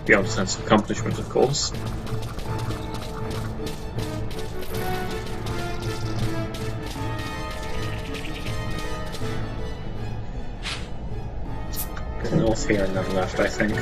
beyond a sense of accomplishment, of course. Go north here and then left, I think.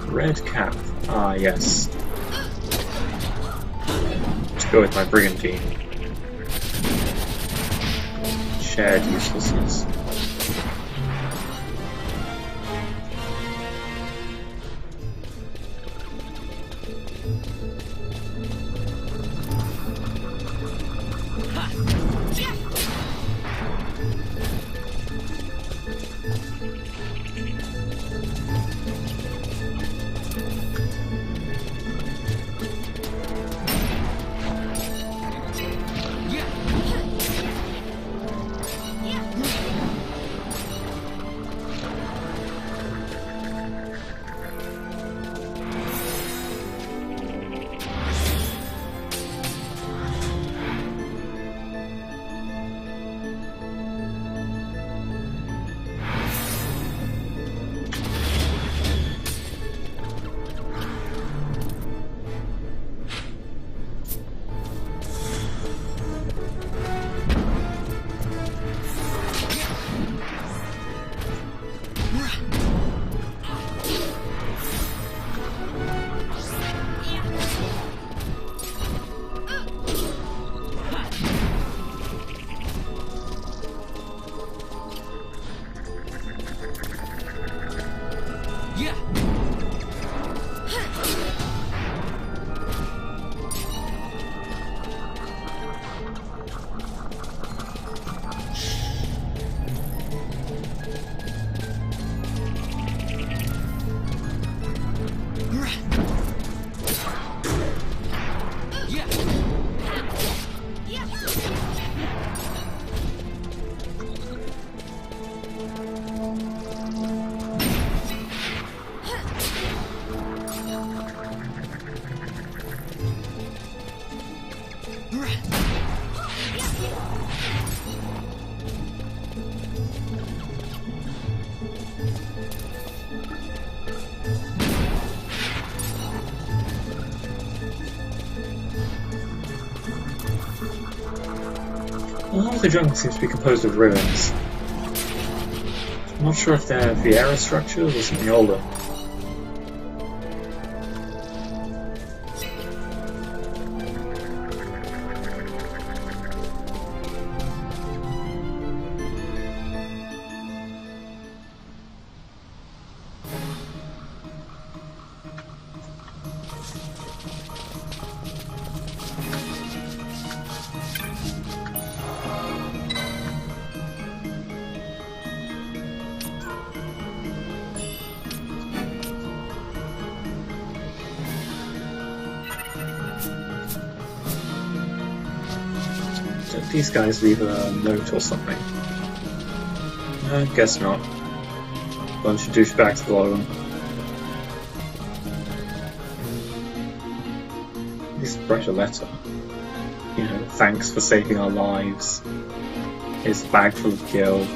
Red cap. Ah, yes. Let's go with my brigandine. Shared uselessness. A lot of the jungle seems to be composed of ruins. I'm not sure if they're Vieira structures or something older. Don't these guys leave a note or something? I guess not. Bunch of douchebags at the bottom. At least write a letter. You know, thanks for saving our lives. Here's a bag full of gil.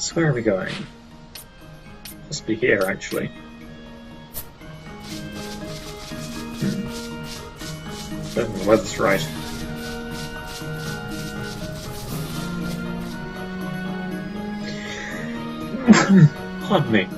So where are we going? Possibly here, actually. Don't think the weather's right. Pardon me.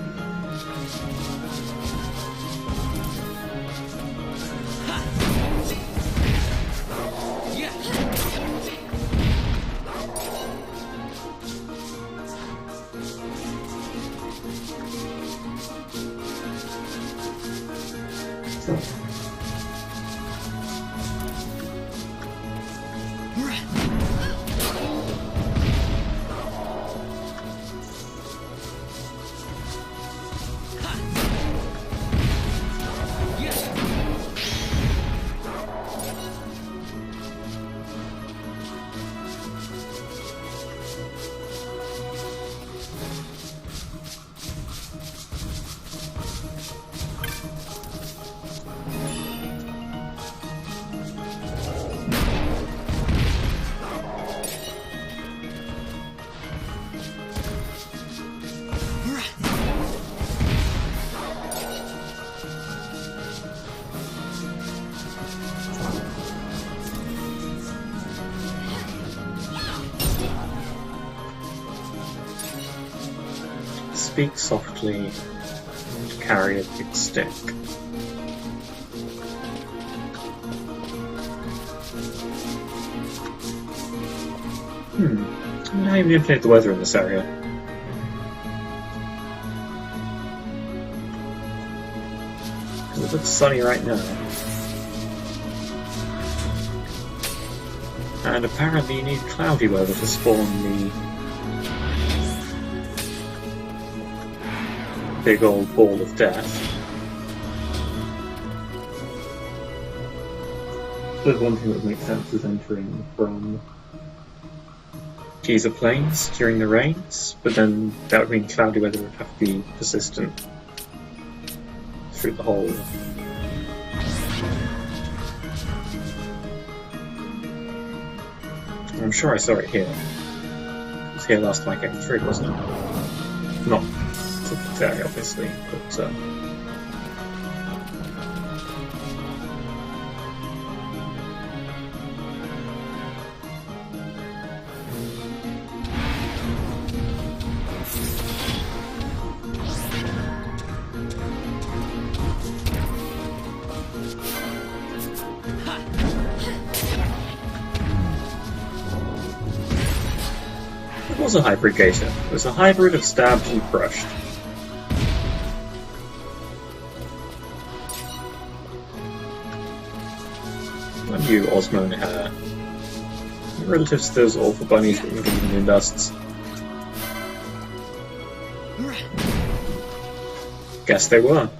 Speak softly and carry a big stick. I wonder how you manipulate the weather in this area. Because it looks sunny right now. And apparently you need cloudy weather to spawn the big old ball of death. There's one thing that would make sense is entering from Giza Plains during the rains, but then that would mean cloudy weather would have to be persistent through the whole. I'm sure I saw it here. It was here last time I came through, wasn't it? Not very obviously, but it was a hybrid gator. It was a hybrid of stabbed and crushed. And you, Osmo and Hair. Relatives to those awful bunnies that were given million dusts. Guess they were.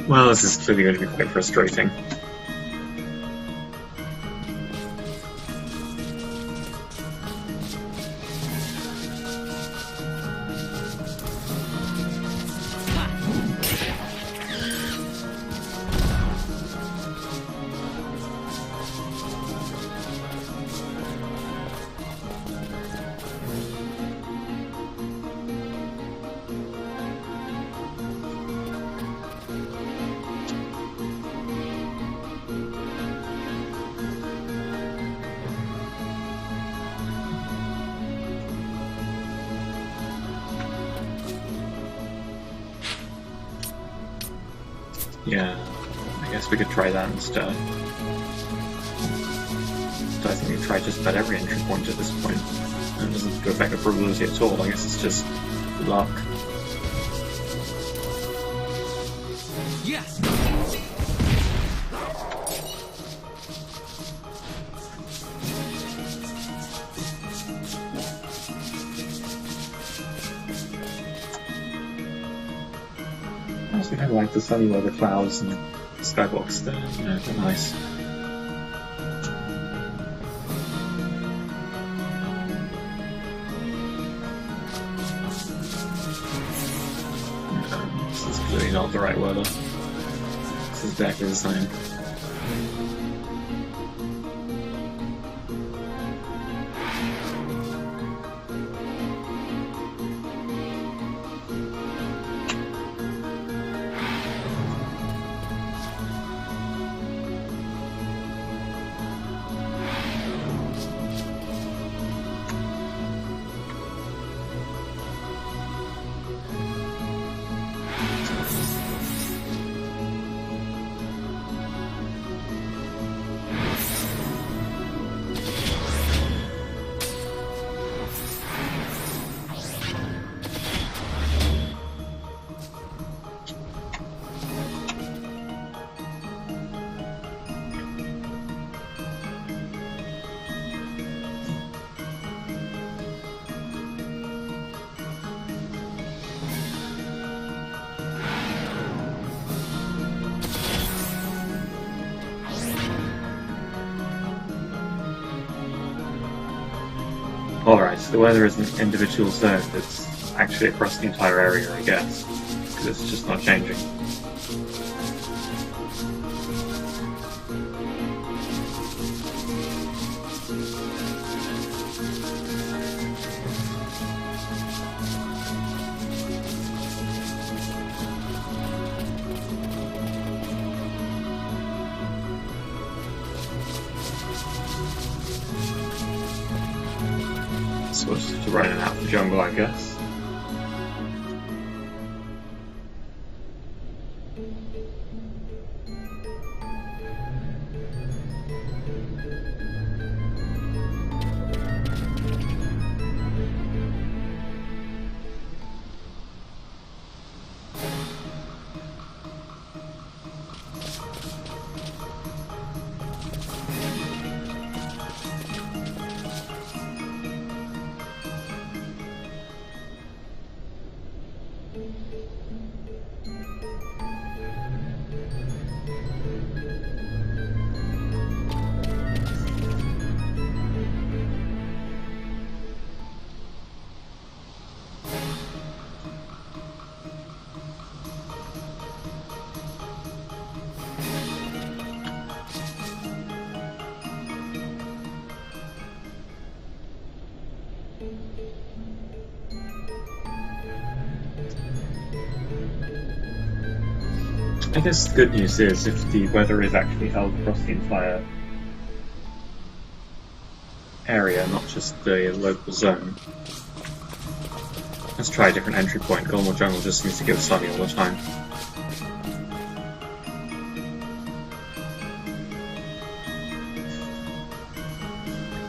Well, this is clearly going to be quite frustrating. Yeah, I guess we could try that instead. So I think we tried just about every entry point at this point. And it doesn't go back to probability at all, I guess it's just luck. Yes. I also kind of like the sunny weather clouds and skybox there, you know, they're nice. No, this is clearly not the right weather. This is exactly the same. Alright, so the weather isn't an individual zone, it's actually across the entire area, I guess. Because it's just not changing. So we'll just have to run in and out the jungle, I guess. I guess the good news is if the weather is actually held across the entire area, not just the local zone. Let's try a different entry point. Gulmore Jungle just seems to get sunny all the time.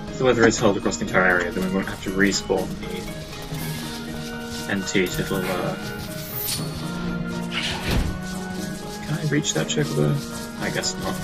If the weather is held across the entire area, then we won't have to respawn the NT. It'll Can I reach that chocobo? I guess not.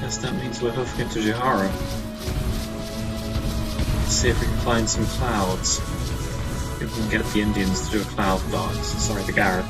Guess that means we're hoofing into Jihara. See if we can find some clouds. If we can get the Indians to do a cloud dance. Sorry, the Garrett.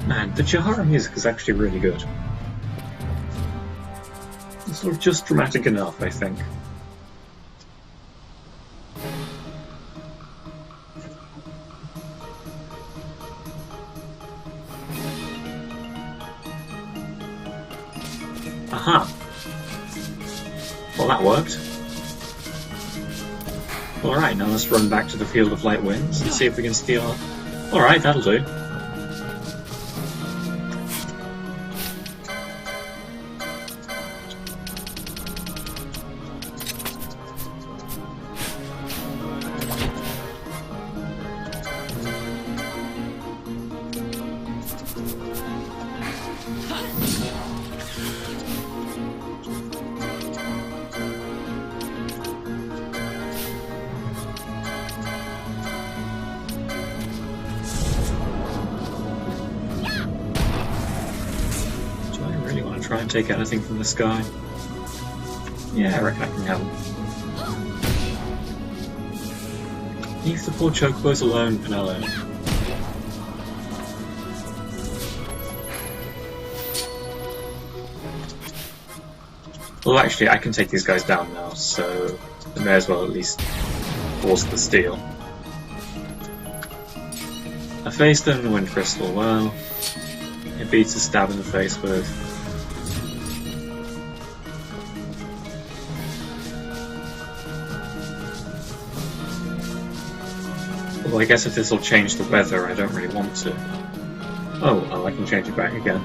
Man, the Jihara music is actually really good. It's sort of just dramatic enough, I think. Aha! Well, that worked. Alright, now let's run back to the Field of Light Winds and see if we can steal... Alright, that'll do. Try and take anything from the sky. Yeah, I reckon I can help. Leave the poor chocobos alone, Penelope. Well, actually, I can take these guys down now, so I may as well at least force the steal. I faced them in the Wind Crystal well. It beats a stab in the face with. Well, I guess if this will change the weather, I don't really want to. Oh, well, I can change it back again.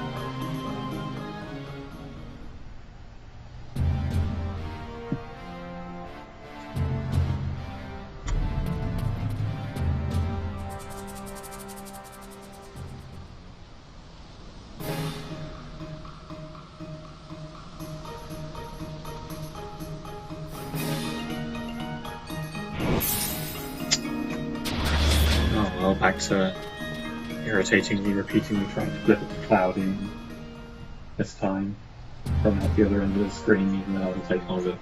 Back to irritatingly, repeatedly trying to flip it to cloud in this time from at the other end of the screen, even though it'll take longer.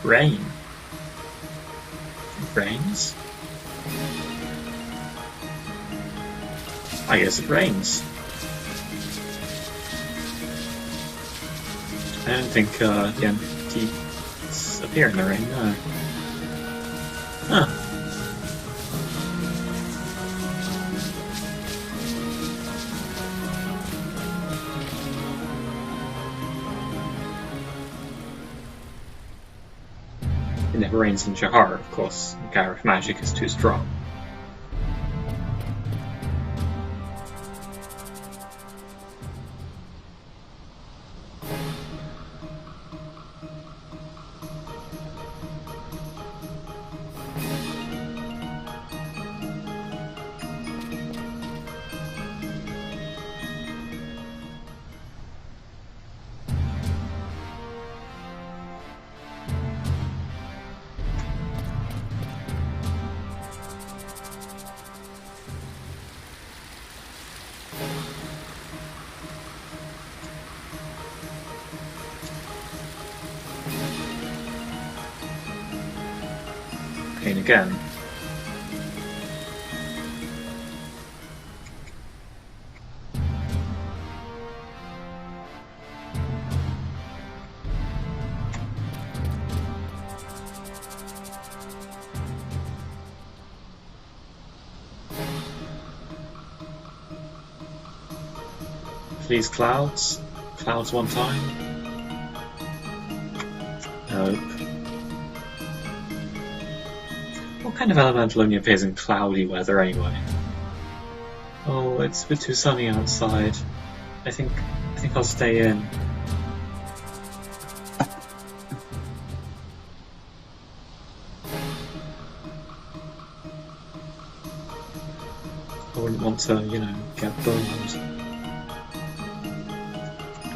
Rain. It rains? I guess it rains. I don't think the entities appear in the rain, no. Huh. It never rains in Jahar, of course. Gareth magic is too strong. again. Please, clouds. Clouds one time. Nope. What kind of elemental only appears in cloudy weather anyway? Oh, it's a bit too sunny outside. I think I'll stay in. I wouldn't want to, you know, get burned.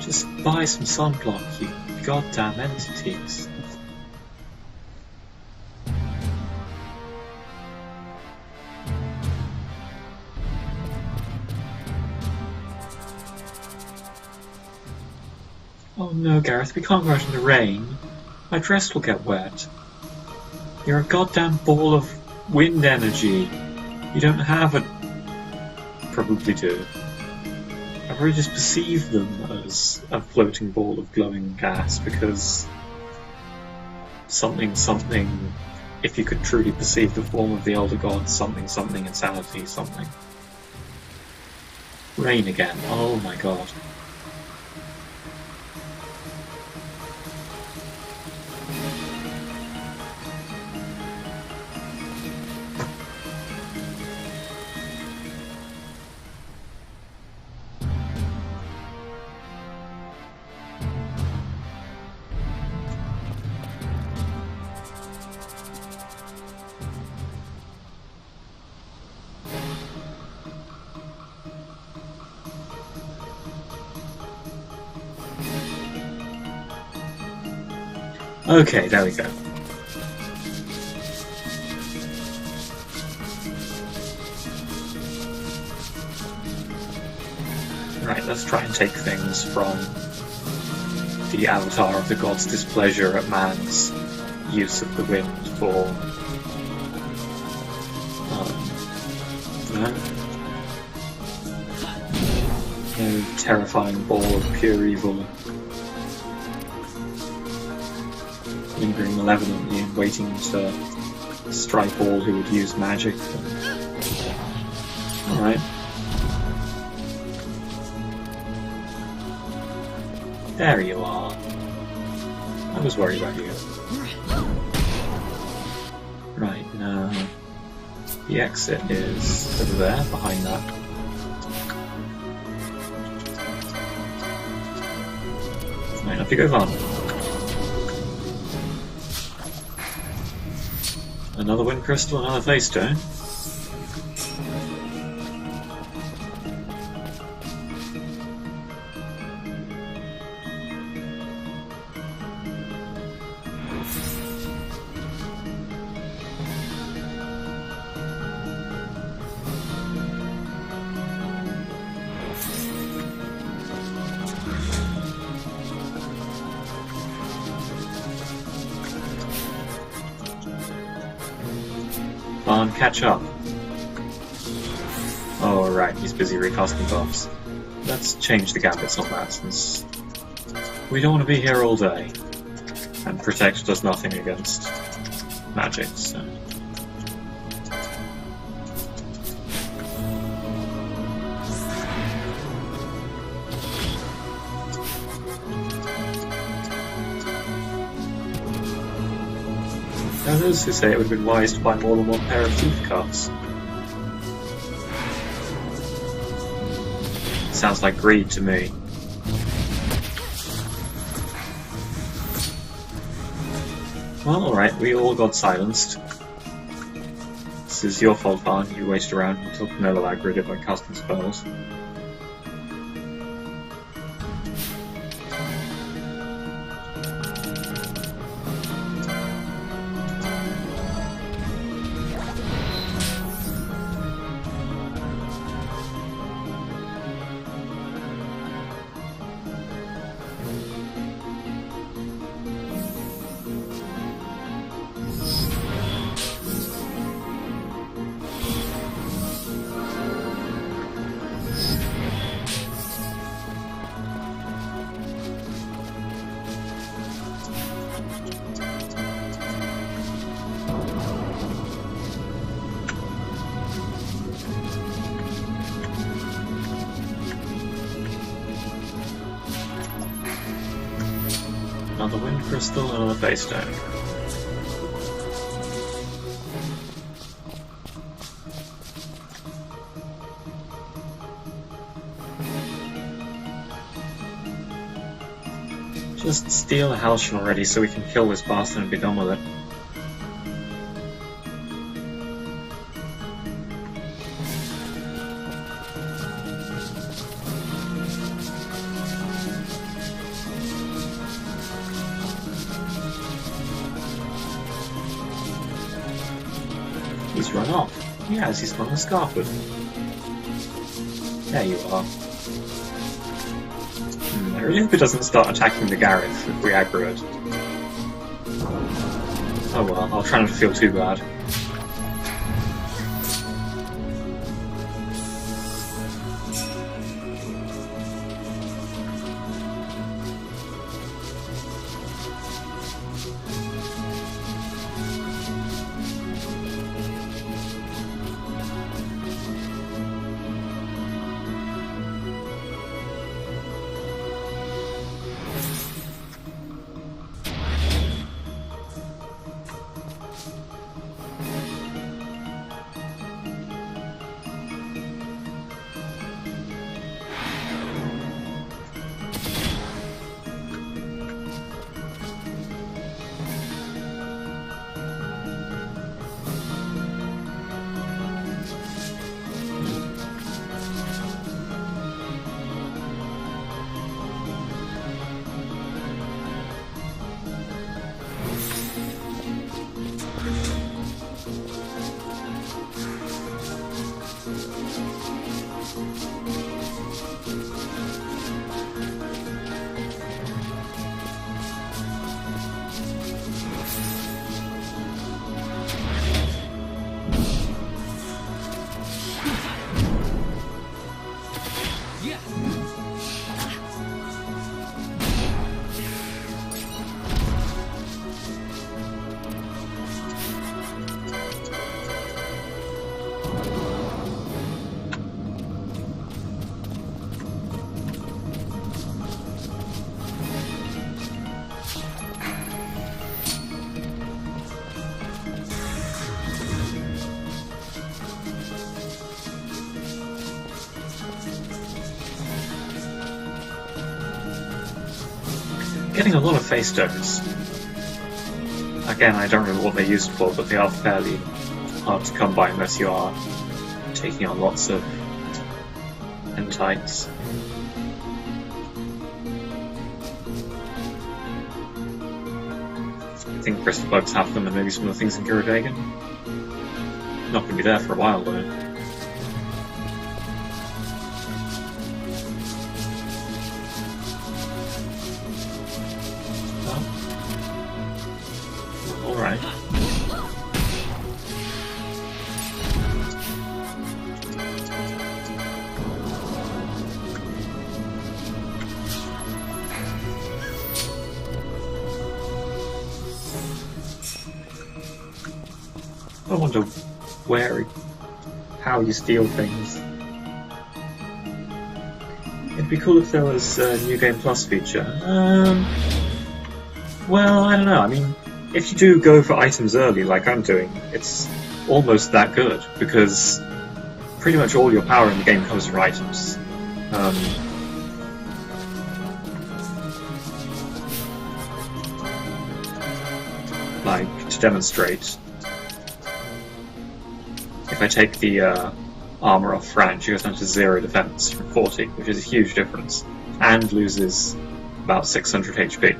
Just buy some sunblock, you goddamn entities. Oh no, Gareth, we can't go out in the rain. My dress will get wet. You're a goddamn ball of wind energy. You don't have a... Probably do. I really just perceive them as a floating ball of glowing gas because something, if you could truly perceive the form of the elder gods, something, insanity, something. Rain again, oh my god. Okay, there we go. Right, let's try and take things from the avatar of the god's displeasure at man's use of the wind for... no terrifying ball of pure evil. Lingering malevolently and waiting to strike all who would use magic. Alright. There you are. I was worried about you. Right, now the exit is over there, behind that. Right, off you go, Van. Another wind crystal, another face stone. Catch up. Oh right, he's busy recasting buffs. Let's change the gambits on that since we don't want to be here all day. And Protect does nothing against magic, so... There are those who say it would have been wise to buy more than one pair of teeth cups. Sounds like greed to me. Well, alright, we all got silenced. This is your fault, Barn. You wasted around and took no aggregate by casting spells. Another wind crystal, another face stone. Just steal a Halcyon already so we can kill this bastard and be done with it. He's run off. Yes, he's spun a scarf with him. There you are. I really hope it doesn't start attacking the Gareth if we aggro it. Oh well, I'll try not to feel too bad. Getting a lot of face stones. Again, I don't remember what they're used for, but they are fairly hard to come by unless you are taking on lots of entites. I think crystal bugs have them and maybe some of the things in Guradagan. Not going to be there for a while though. Alright. I wonder how you steal things. It'd be cool if there was a New Game Plus feature. Well, I don't know. I mean, if you do go for items early, like I'm doing, it's almost that good, because pretty much all your power in the game comes from items. Like, to demonstrate, if I take the armor off Fran, she goes down to 0 defense from 40, which is a huge difference, and loses about 600 HP.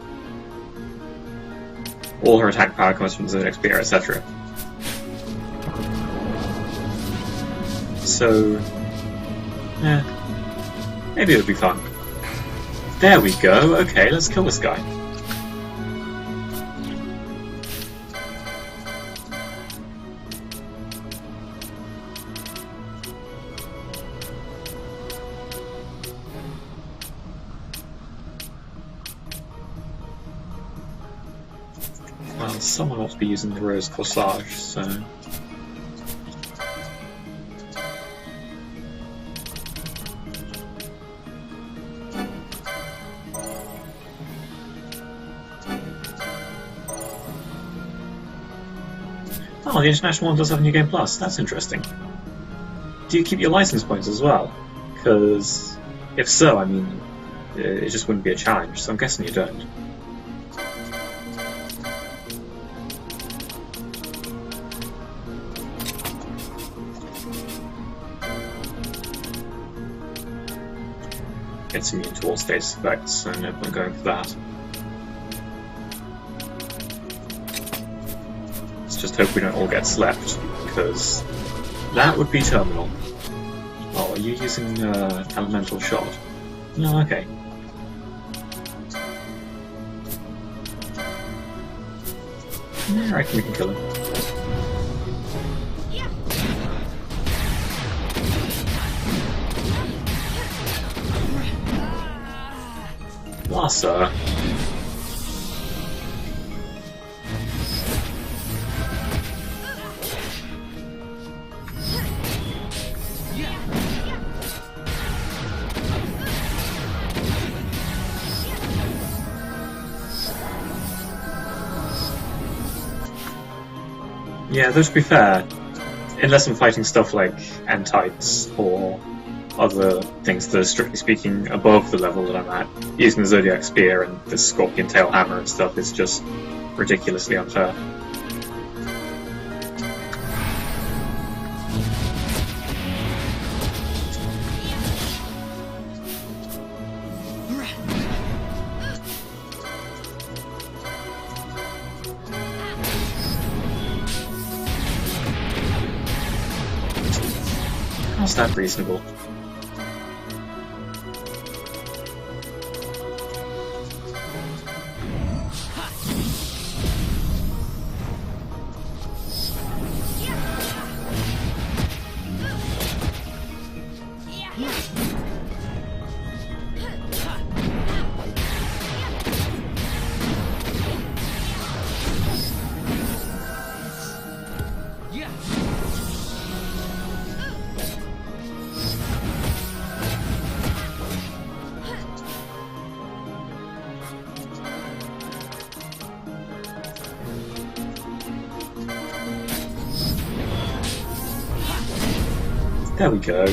All her attack power comes from zone XP, etc. So, maybe it'll be fun. There we go. Okay, let's kill this guy. Well, someone ought to be using the rose corsage, so... Oh, the international one does have New Game Plus. That's interesting. Do you keep your license points as well? Because if so, I mean, it just wouldn't be a challenge, so I'm guessing you don't. It's immune to all status effects, so no point going for that. Let's just hope we don't all get slept, because that would be terminal. Oh, are you using elemental shot? No, okay. Yeah, I reckon we can kill him. Lassa. Yeah, though to be fair, unless I'm fighting stuff like Entites or other things that are strictly speaking above the level that I'm at, using the Zodiac Spear and the Scorpion Tail Hammer and stuff is just ridiculously unfair. How's that reasonable? There we go.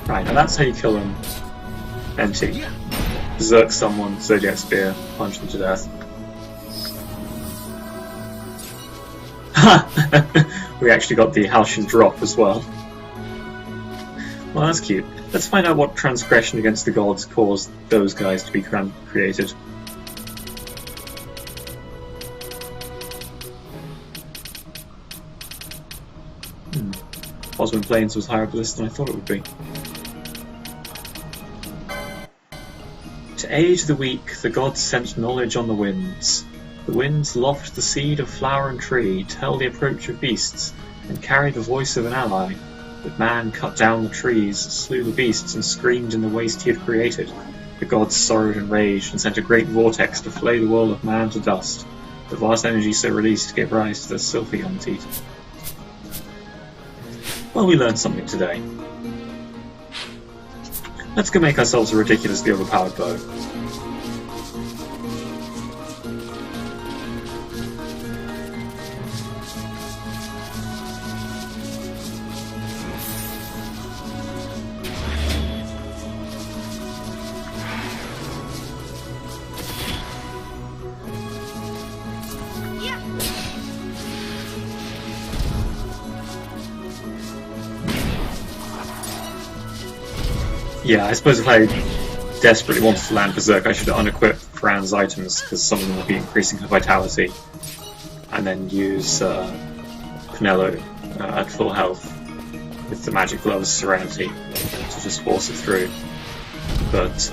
Right, now that's how you kill him. Empty. Berserk someone, Zodiac Spear, punch them to death. Ha! We actually got the Halcyon drop as well. Well, that's cute. Let's find out what transgression against the gods caused those guys to be created. Osmond Plains was higher up the list than I thought it would be. To aid the weak, the gods sent knowledge on the winds. The winds loft the seed of flower and tree, tell the approach of beasts, and carry the voice of an ally. But man cut down the trees, slew the beasts, and screamed in the waste he had created. The gods sorrowed and raged, and sent a great vortex to flay the world of man to dust. The vast energy so released gave rise to the Sylphion teeth. Well, we learned something today. Let's go make ourselves a ridiculously overpowered bow. Yeah, I suppose if I desperately wanted to land Berserk, I should unequip Fran's items, because some of them will be increasing her vitality, and then use Pinello at full health with the Magic Glove's Serenity to just force it through. But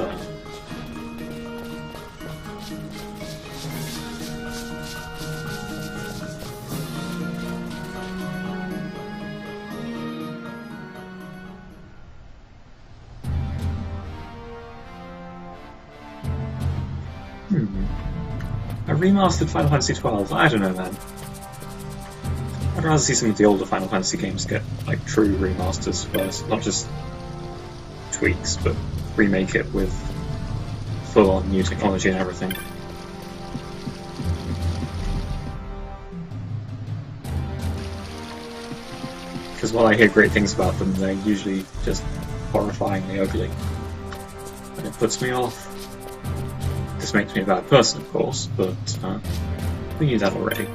a remastered Final Fantasy XII? I don't know, man. I'd rather see some of the older Final Fantasy games get, like, true remasters first, not just tweaks, but remake it with full-on new technology and everything. Because while I hear great things about them, they're usually just horrifyingly ugly. And it puts me off. This makes me a bad person, of course, but we knew that already.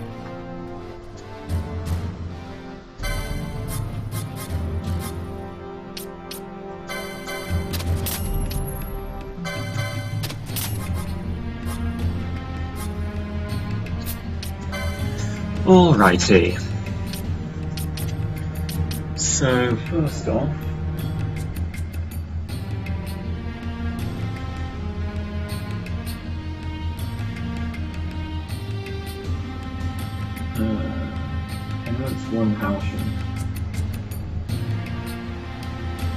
Alrighty. So, first off, I know it's one Halcyon,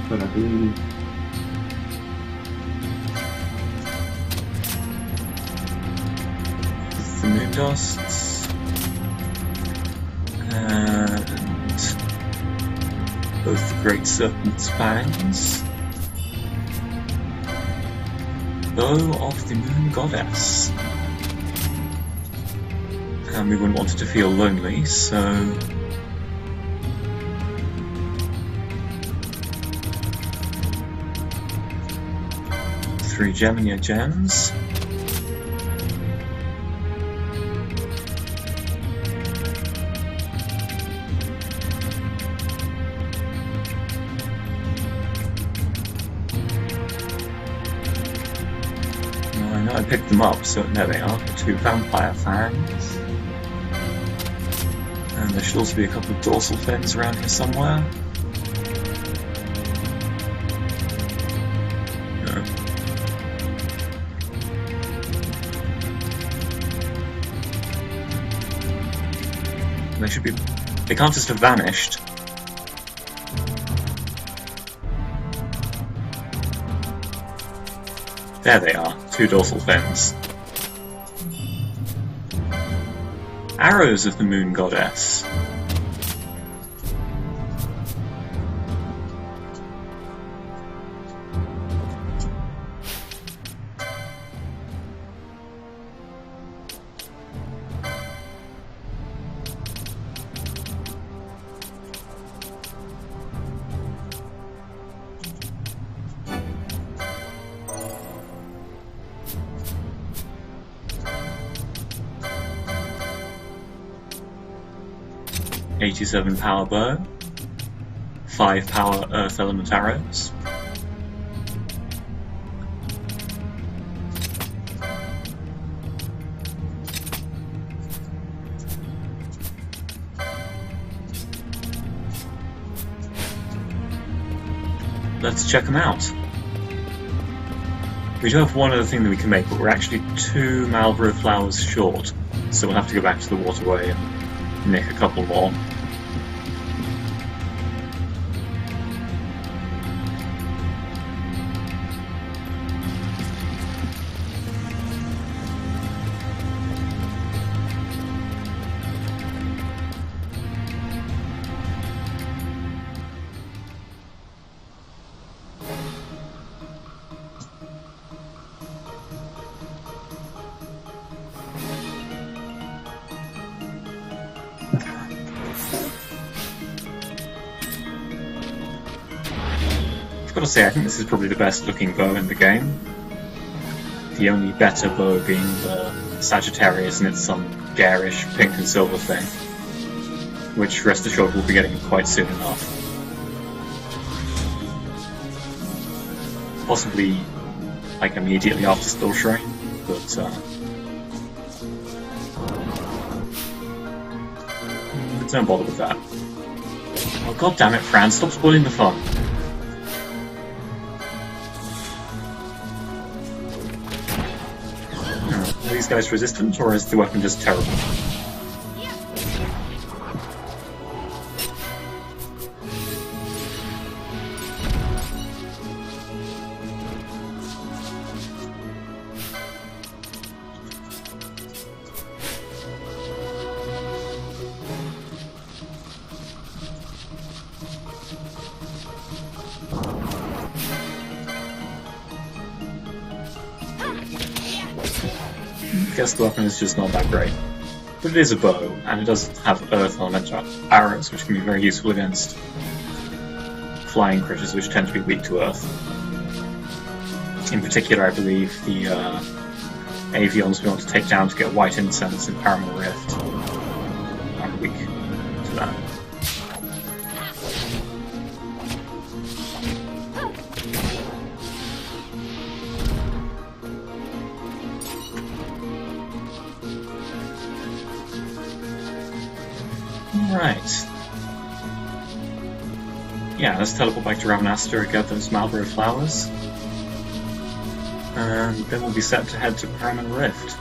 but I believe it's the Moon Dusts. And both the Great Serpent's Fangs, Bow of the Moon Goddess. And we wouldn't want it to feel lonely, so three Gemini gems. I picked them up, so there they are, two Vampire Fangs. And there should also be a couple of dorsal fins around here somewhere. No. They should be... They can't just have vanished. There they are, two dorsal fins. Arrows of the Moon Goddess. '87 power bow, 5 power earth element arrows, let's check them out. We do have one other thing that we can make, but we're actually 2 Malboro flowers short, so we'll have to go back to the waterway and nick a couple more. I've got to say, I think this is probably the best looking bow in the game. The only better bow being the Sagittarius, and it's some garish pink and silver thing, which, rest assured, we'll be getting quite soon enough. Possibly, like, immediately after Still Shrine, but don't bother with that. Oh, god damn it, Fran, stop spoiling the fun. Are these guys resistant, or is the weapon just terrible? I guess the weapon is just not that great. But it is a bow, and it does have earth element arrows, which can be very useful against flying creatures, which tend to be weak to earth. In particular, I believe the avions we want to take down to get white incense in Paramount Rift are weak to that. Right. Yeah, let's teleport back to Ravenasta and get those Marlborough flowers. And then we'll be set to head to Paramount Rift.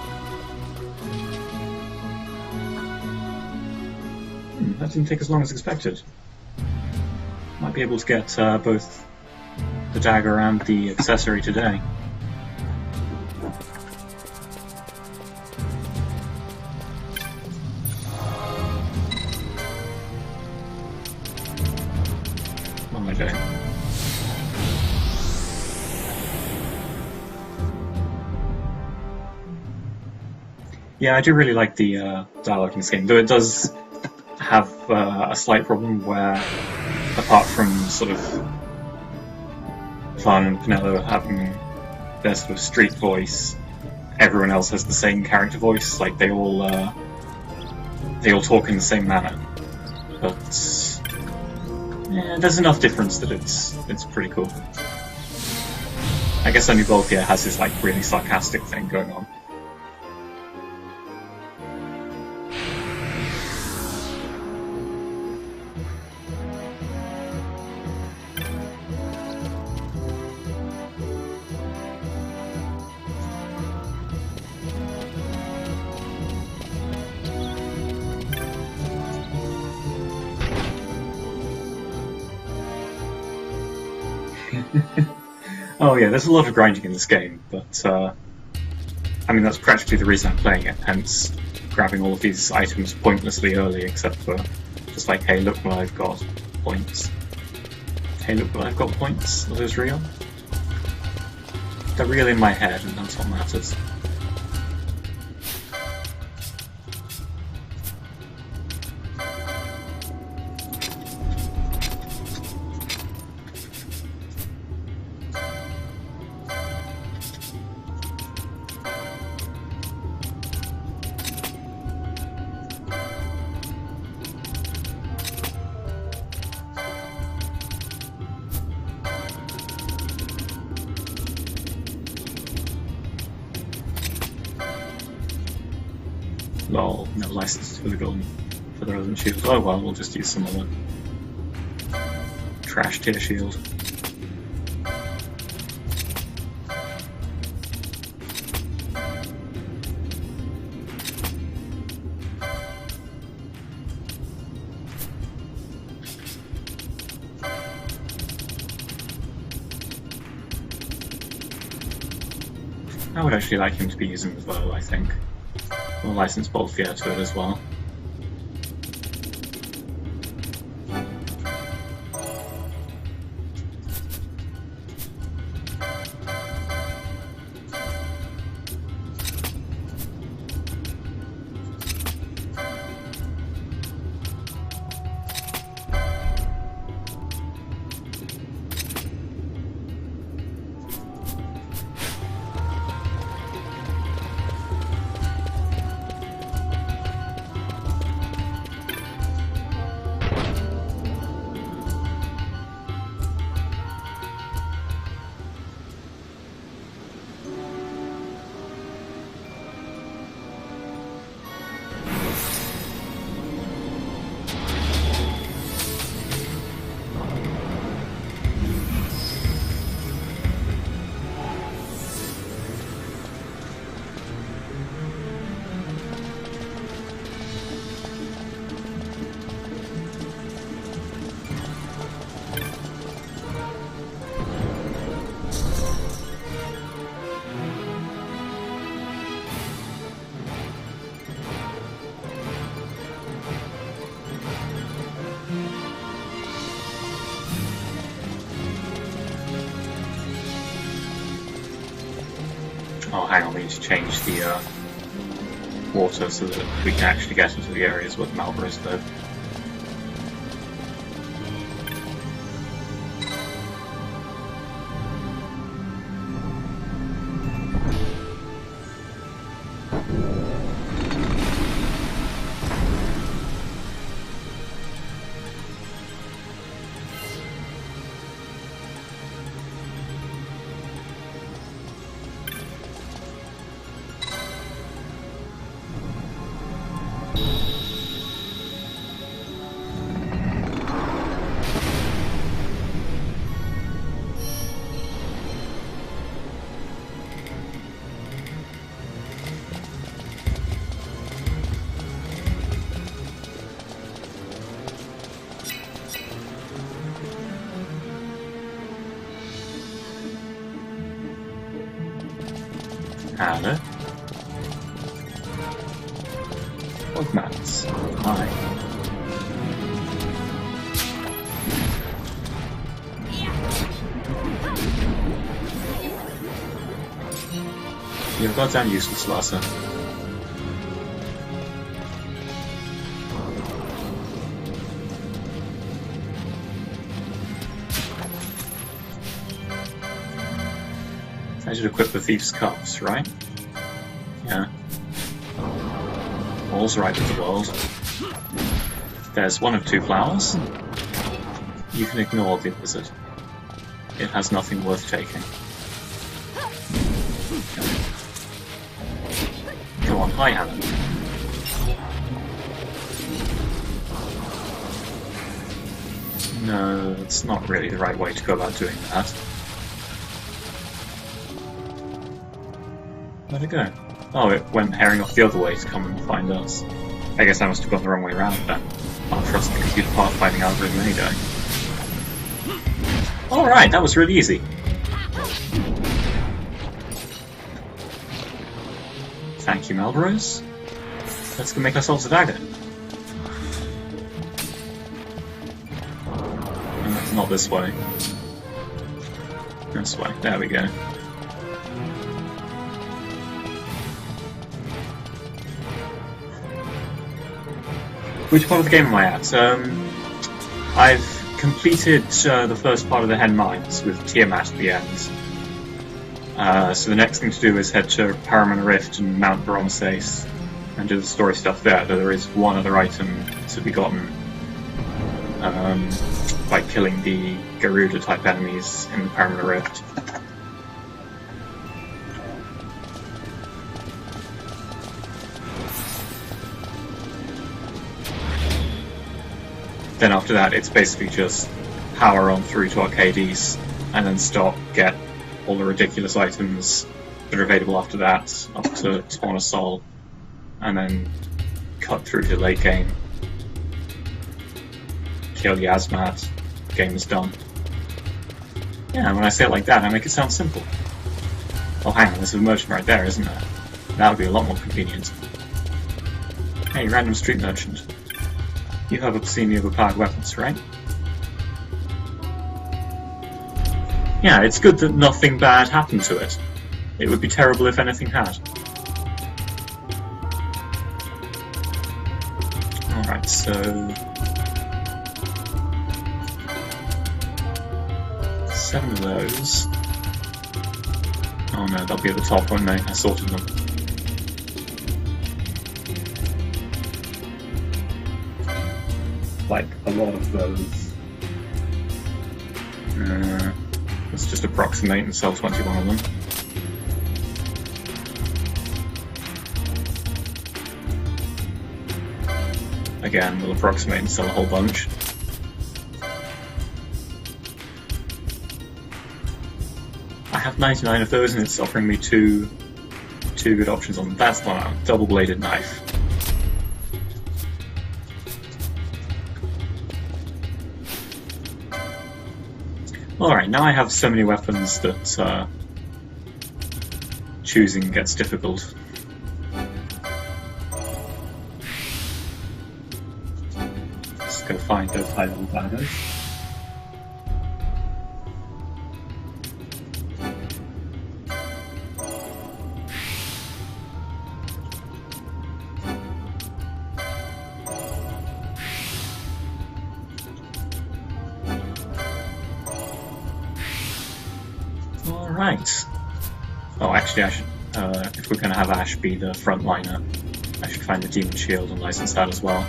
That didn't take as long as expected. Might be able to get both the dagger and the accessory today. What am I doing? Yeah, I do really like the dialogue in this game, though it does have a slight problem where, apart from sort of Van and Pinello having their sort of street voice, everyone else has the same character voice. Like they all talk in the same manner. But yeah, there's enough difference that it's pretty cool. I guess only Volkia has this like really sarcastic thing going on. Oh yeah, there's a lot of grinding in this game, but I mean that's practically the reason I'm playing it, hence grabbing all of these items pointlessly early, except for just like, hey look what I've got, points. Hey look what I've got, points. Are those real? They're real in my head, and that's what matters. Lol, no license for the golden for the relevant shield. Oh well, we'll just use some other trash tier shield. I would actually like him to be using the bow, I think. We'll license Bolfia to it as well. Oh, hang on, we need to change the water so that we can actually get into the areas where the Malboros live. Hello. Whatmats? Hi. You're goddamn useless, Larsa. I should equip the Thief's Cups, right? Yeah. All's right with the world. There's one of two flowers. You can ignore the opposite. It has nothing worth taking. Go on, hi Hannah. No, it's not really the right way to go about doing that. Where'd it go? Oh, it went herring off the other way to come and find us. I guess I must have gone the wrong way around then. I'll trust the computer pathfinding algorithm any day. Alright, that was really easy. Thank you, Malboros. Let's go make ourselves a dagger. Not this way. This way. There we go. Which part of the game am I at? I've completed the first part of the Hen Mines with Tiamat at the end. So the next thing to do is head to Paramount Rift and Mount Baromeses and do the story stuff there. Though there is one other item to be gotten by killing the Garuda type enemies in the Paramount Rift. Then after that, it's basically just power on through to Arcades, and then stop, get all the ridiculous items that are available after that, up to Spawn a Soul, and then cut through to late game. Kill Yasmat, game is done. Yeah, when I say it like that, I make it sound simple. Oh, hang on, there's a merchant right there, isn't there? That would be a lot more convenient. Hey, random street merchant. You have obscenely overpowered weapons, right? Yeah, it's good that nothing bad happened to it. It would be terrible if anything had. Alright, so... 7 of those. Oh no, they'll be at the top, won't they? I sorted them. Like, a lot of those. Let's just approximate and sell 21 of them. Again, we'll approximate and sell a whole bunch. I have 99 of those and it's offering me two good options on them. That's the one, double-bladed knife. Alright, now I have so many weapons that choosing gets difficult. Let's go find those high-level daggers. Alright. Oh, actually, I should, if we're going to have Ash be the frontliner, I should find the Demon Shield and license that as well.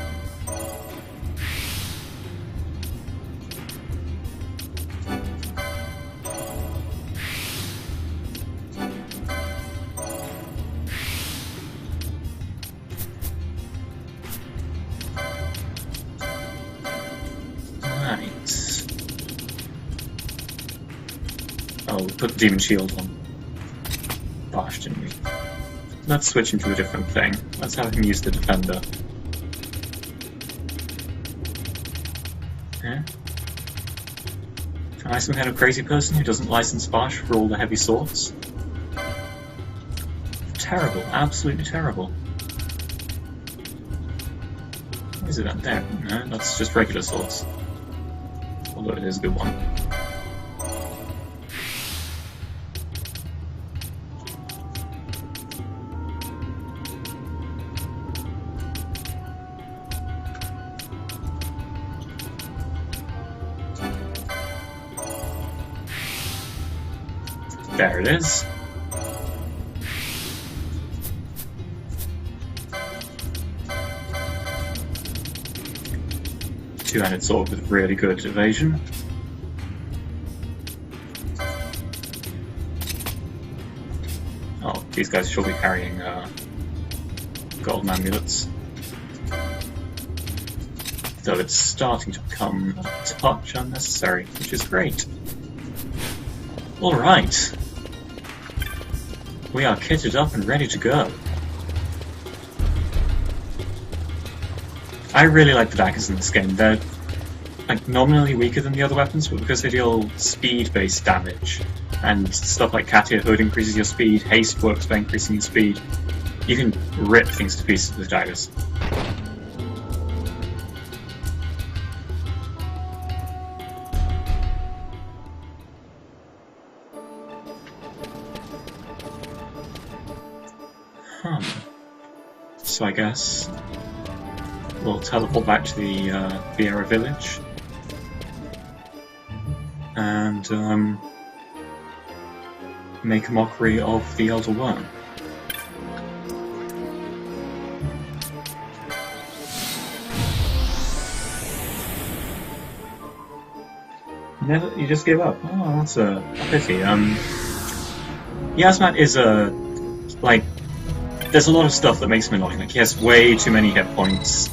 Oh, we put the Demon Shield on Bosch, didn't we? Let's switch into a different thing. Let's have him use the Defender. Yeah. Am I some kind of crazy person who doesn't license Bosch for all the heavy swords? Terrible, absolutely terrible. What is it up there? No, that's just regular swords. Although it is a good one. There it is. Two-handed sword with really good evasion. Oh, these guys should be carrying golden amulets. Though it's starting to become a touch unnecessary, which is great. Alright. We are kitted up and ready to go. I really like the daggers in this game. They're like nominally weaker than the other weapons, but because they deal speed-based damage, and stuff like Katia Hood increases your speed, haste works by increasing your speed, you can rip things to pieces with daggers. So I guess we'll teleport back to the Vieira village and make a mockery of the Elder Worm. Never, you just give up. Oh, that's a pity. Yasmat is like. There's a lot of stuff that makes him annoying. Like, he has way too many hit points,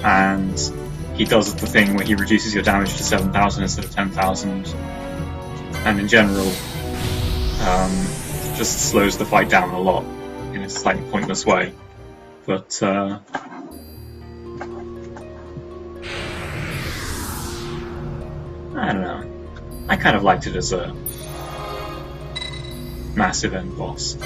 and he does the thing where he reduces your damage to 7,000 instead of 10,000, and in general, just slows the fight down a lot in a slightly pointless way. But, I don't know. I kind of liked it as a massive end boss.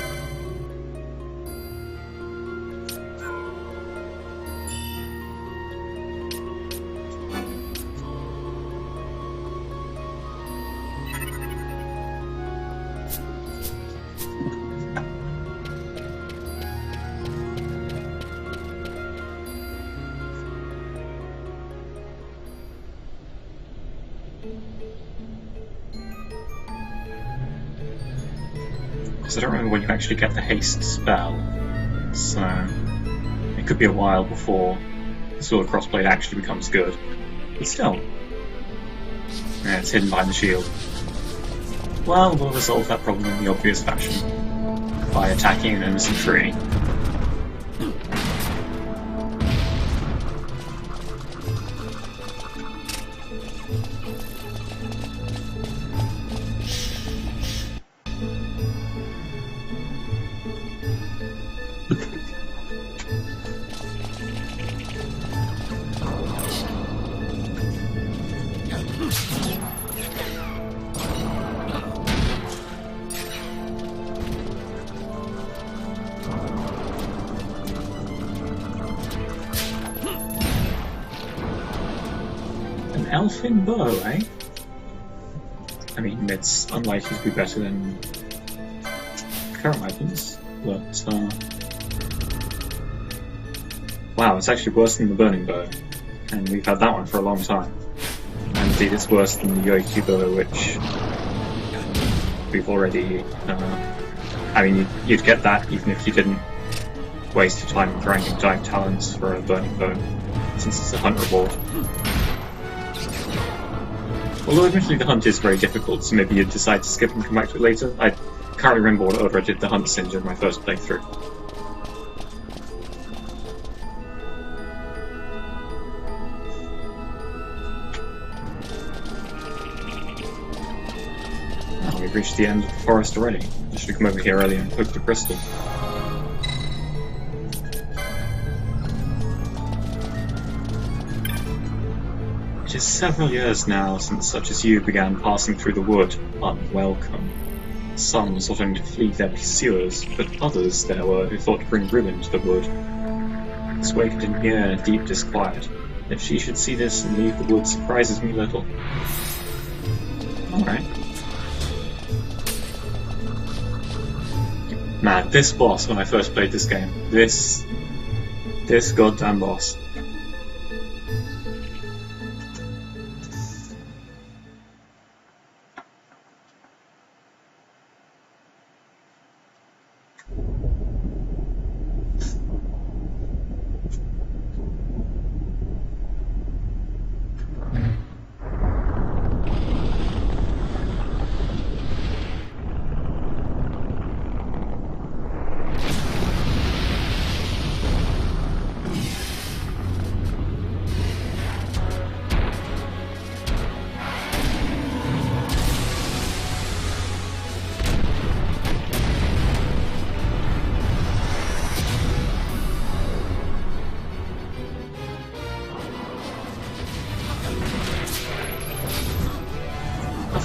Because I don't remember when you actually get the haste spell, so it could be a while before the Sword Crossblade actually becomes good. But still, yeah, it's hidden behind the shield. Well, we'll resolve that problem in the obvious fashion, by attacking an innocent tree. Elfin bow, eh? I mean, it's unlikely to be better than current weapons, but wow, it's actually worse than the burning bow, and we've had that one for a long time. And indeed, it's worse than the Yoichi bow, which we've already... I mean, you'd get that even if you didn't waste your time grinding giant talents for a burning bone, since it's a hunt reward. Although admittedly the hunt is very difficult, so maybe you'd decide to skip and come back to it later. I can't remember what order I did the hunts in during my first playthrough. Oh, we've reached the end of the forest already. I should have come over here earlier and hooked a crystal. It is several years now since such as you began passing through the wood, unwelcome. Some sought only to flee their pursuers, but others there were who thought to bring ruin to the wood. This wakened in here a deep disquiet. If she should see this and leave the wood surprises me little. Alright. Man, this boss when I first played this game. This goddamn boss.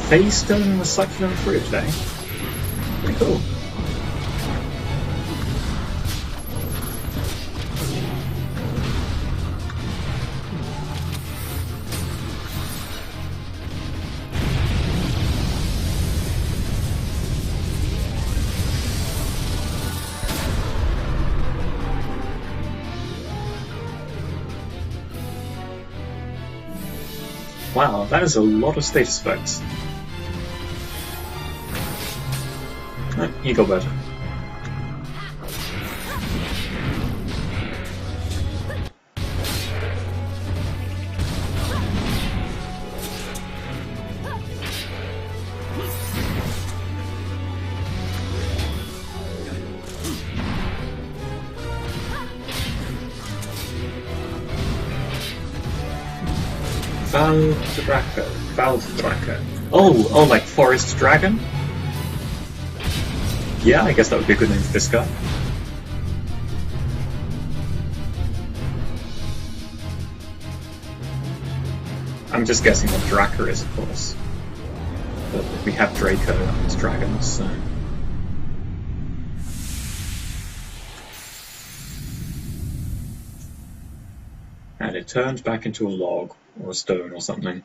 Phase stone and a succulent fruit, eh? Pretty cool. Wow, that is a lot of status effects. You go better. Valdraka. Oh, like forest dragon? Yeah, I guess that would be a good name for this guy. I'm just guessing what Draka is, of course. But we have Draco as dragons, so... And it turns back into a log, or a stone, or something.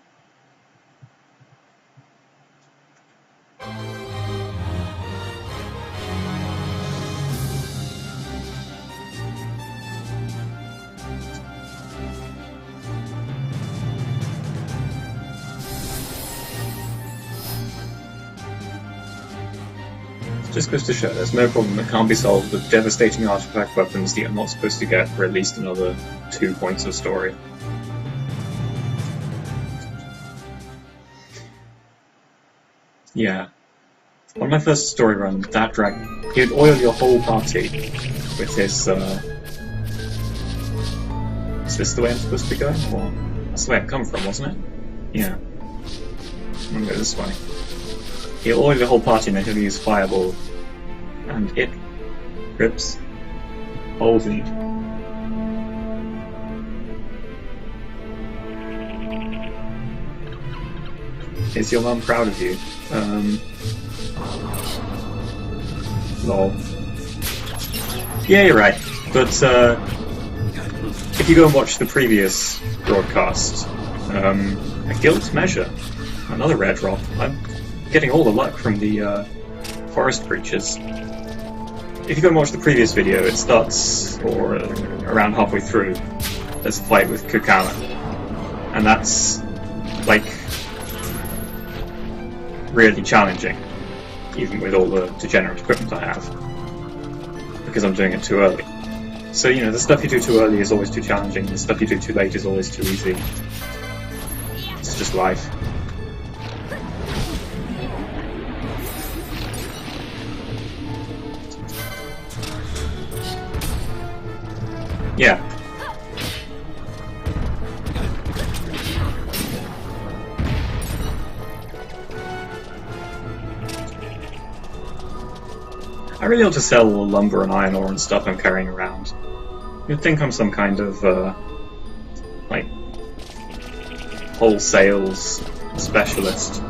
Just goes to show there's no problem that can't be solved with devastating artifact weapons that you're not supposed to get for at least another 2 points of story. Yeah. On my first story run, that dragon, he would oil your whole party with his, Is this the way I'm supposed to be going? Or that's the way I've come from, wasn't it? Yeah. I'm gonna go this way. He'll oil the whole party and then he'll use Fireball. And it rips holes in you. Is your mum proud of you? Lol. Yeah, you're right. But, if you go and watch the previous broadcast, a guilt measure, another rare drop. I'm getting all the luck from the, forest creatures. If you go and watch the previous video, it starts, or around halfway through, there's a fight with Kukama. And that's, like, really challenging. even with all the degenerate equipment I have, because I'm doing it too early. So, you know, the stuff you do too early is always too challenging, the stuff you do too late is always too easy. It's just life. Yeah. I really ought to sell all the lumber and iron ore and stuff I'm carrying around. You'd think I'm some kind of, like, wholesales specialist.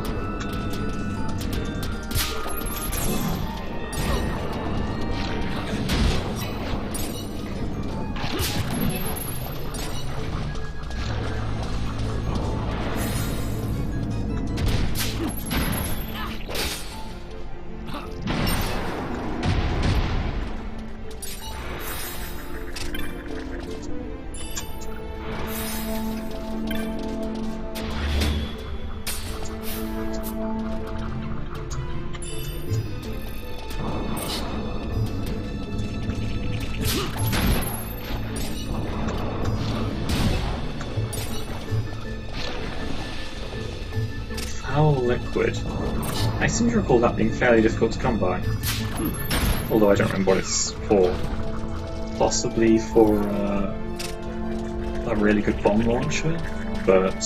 Foul liquid. I seem to recall that being fairly difficult to come by. Although I don't remember what it's for. Possibly for a really good bomb launcher, but...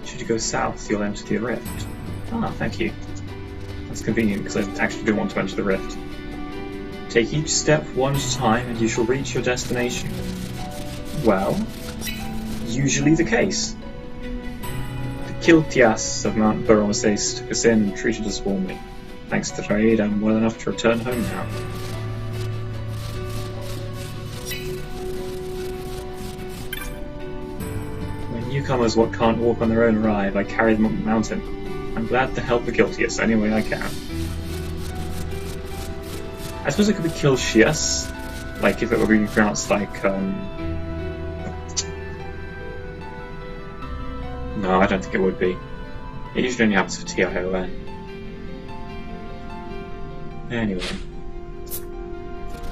Should you go south, you'll enter the rift. Ah, thank you. That's convenient, because I actually do want to enter the rift. Take each step one at a time, and you shall reach your destination. Well, usually the case. The Kiltias of Mount Burromasace took us in and treated us warmly. Thanks to the trade, I'm well enough to return home now. Newcomers what can't walk on their own arrive, I carry them up the mountain. I'm glad to help the guiltiest any way I can. I suppose it could be Kilshias, like if it were being pronounced like, No, I don't think it would be. It usually only happens for Tion. Anyway.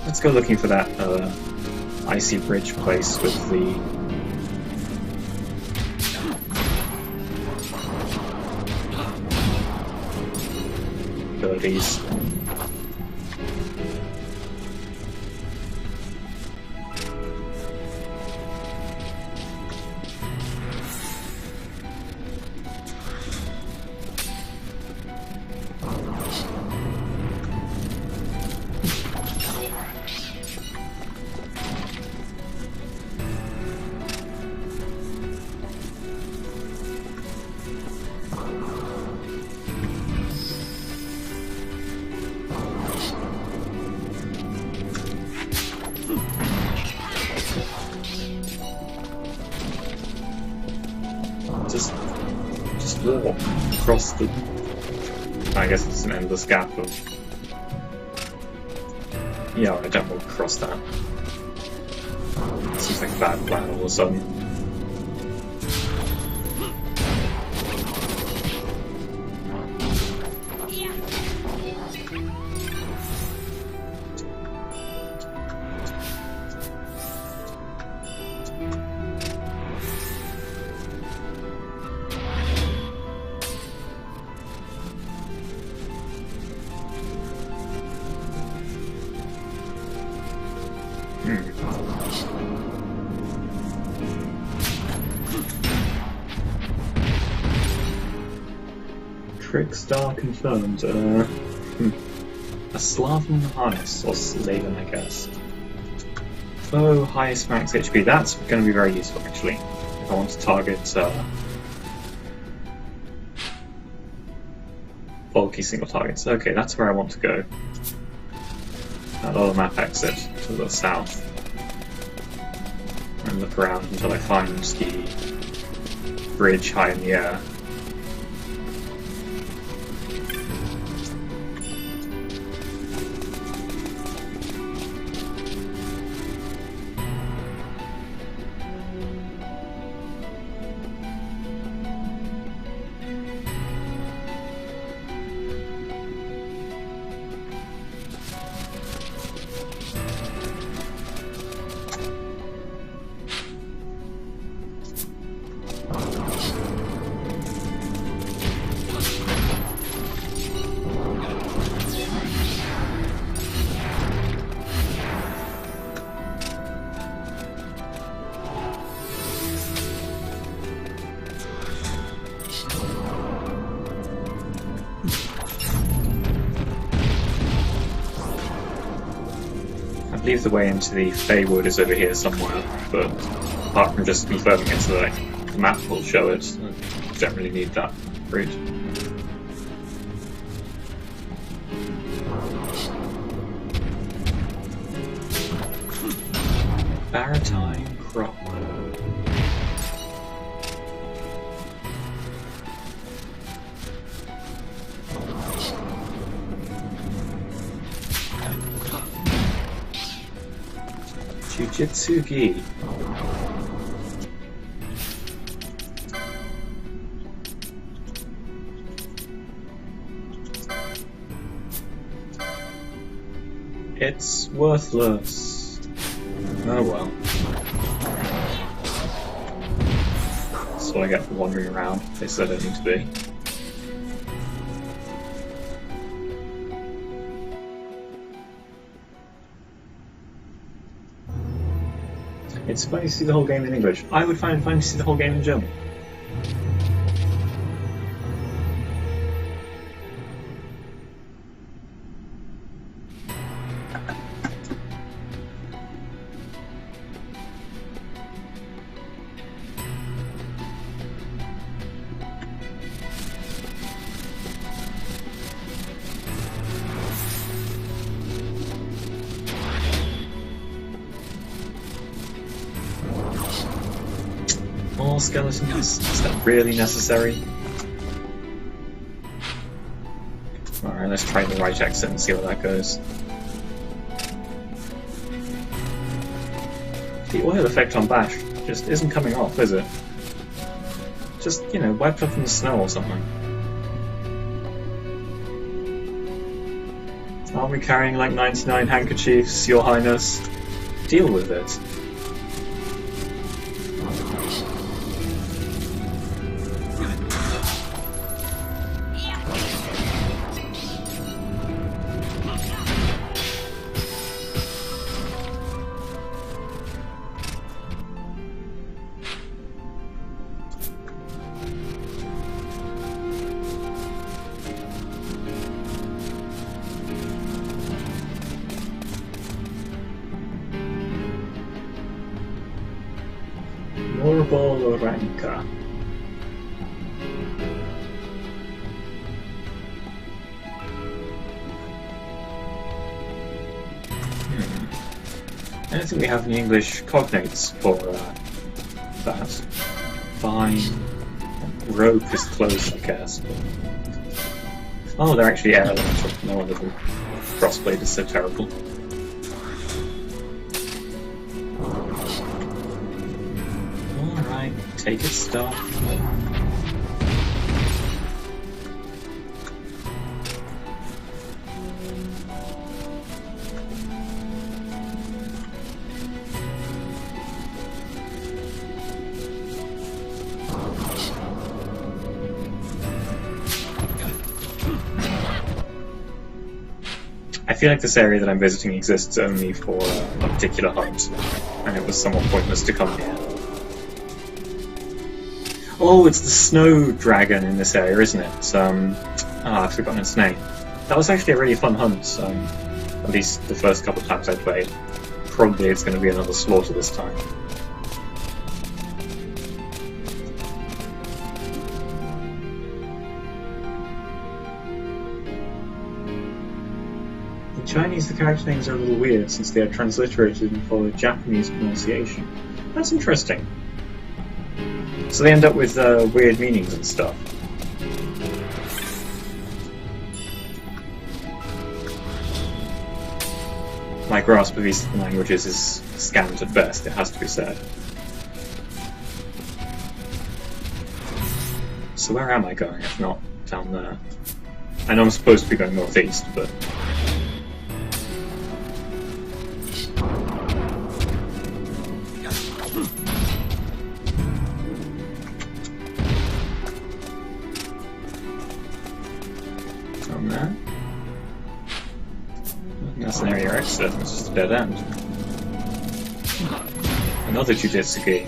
Let's go looking for that, icy bridge place with the... abilities. Just walk across the... I guess it's an endless gap of... Yeah, I don't want to cross that. Seems like a bad plan all of a sudden. Trickstar confirmed. A Slaven harness, or Slaven, I guess. Foe, highest max HP. That's going to be very useful, actually. If I want to target bulky single targets. Okay, that's where I want to go. That little map exit to the south. And look around until I find the bridge high in the air. I believe the way into the Feywood is over here somewhere, but apart from just confirming it so that the map will show it, I don't really need that route. Baratine crop. Jujitsugi. It's worthless. Oh well. That's what I get for wandering around. They said I need to be. It's funny to see the whole game in English. I would find it funny to see the whole game in German. More skeletons? Is that really necessary? Alright, let's try the right exit and see where that goes. The oil effect on Bash just isn't coming off, is it? Just, you know, wiped off in the snow or something. Aren't we carrying like 99 handkerchiefs, Your Highness? Deal with it. Loranka. I don't think we have any English cognates for that. Fine. Rope is close, I guess. Oh, they're actually air elemental. No wonder the crossblade is so terrible. Take its stuff. I feel like this area that I'm visiting exists only for a particular hunt, and it was somewhat pointless to come here. Oh, it's the snow dragon in this area, isn't it? I've forgotten its name. That was actually a really fun hunt, at least the first couple of times I played. Probably it's going to be another slaughter this time. Chinese, the character names are a little weird since they are transliterated and follow Japanese pronunciation. That's interesting. So they end up with weird meanings and stuff. My grasp of Eastern languages is scant at best, it has to be said. So where am I going if not down there? I know I'm supposed to be going northeast, but... down there? That's an area exit, it's just a dead end. Another Jujutsu gi.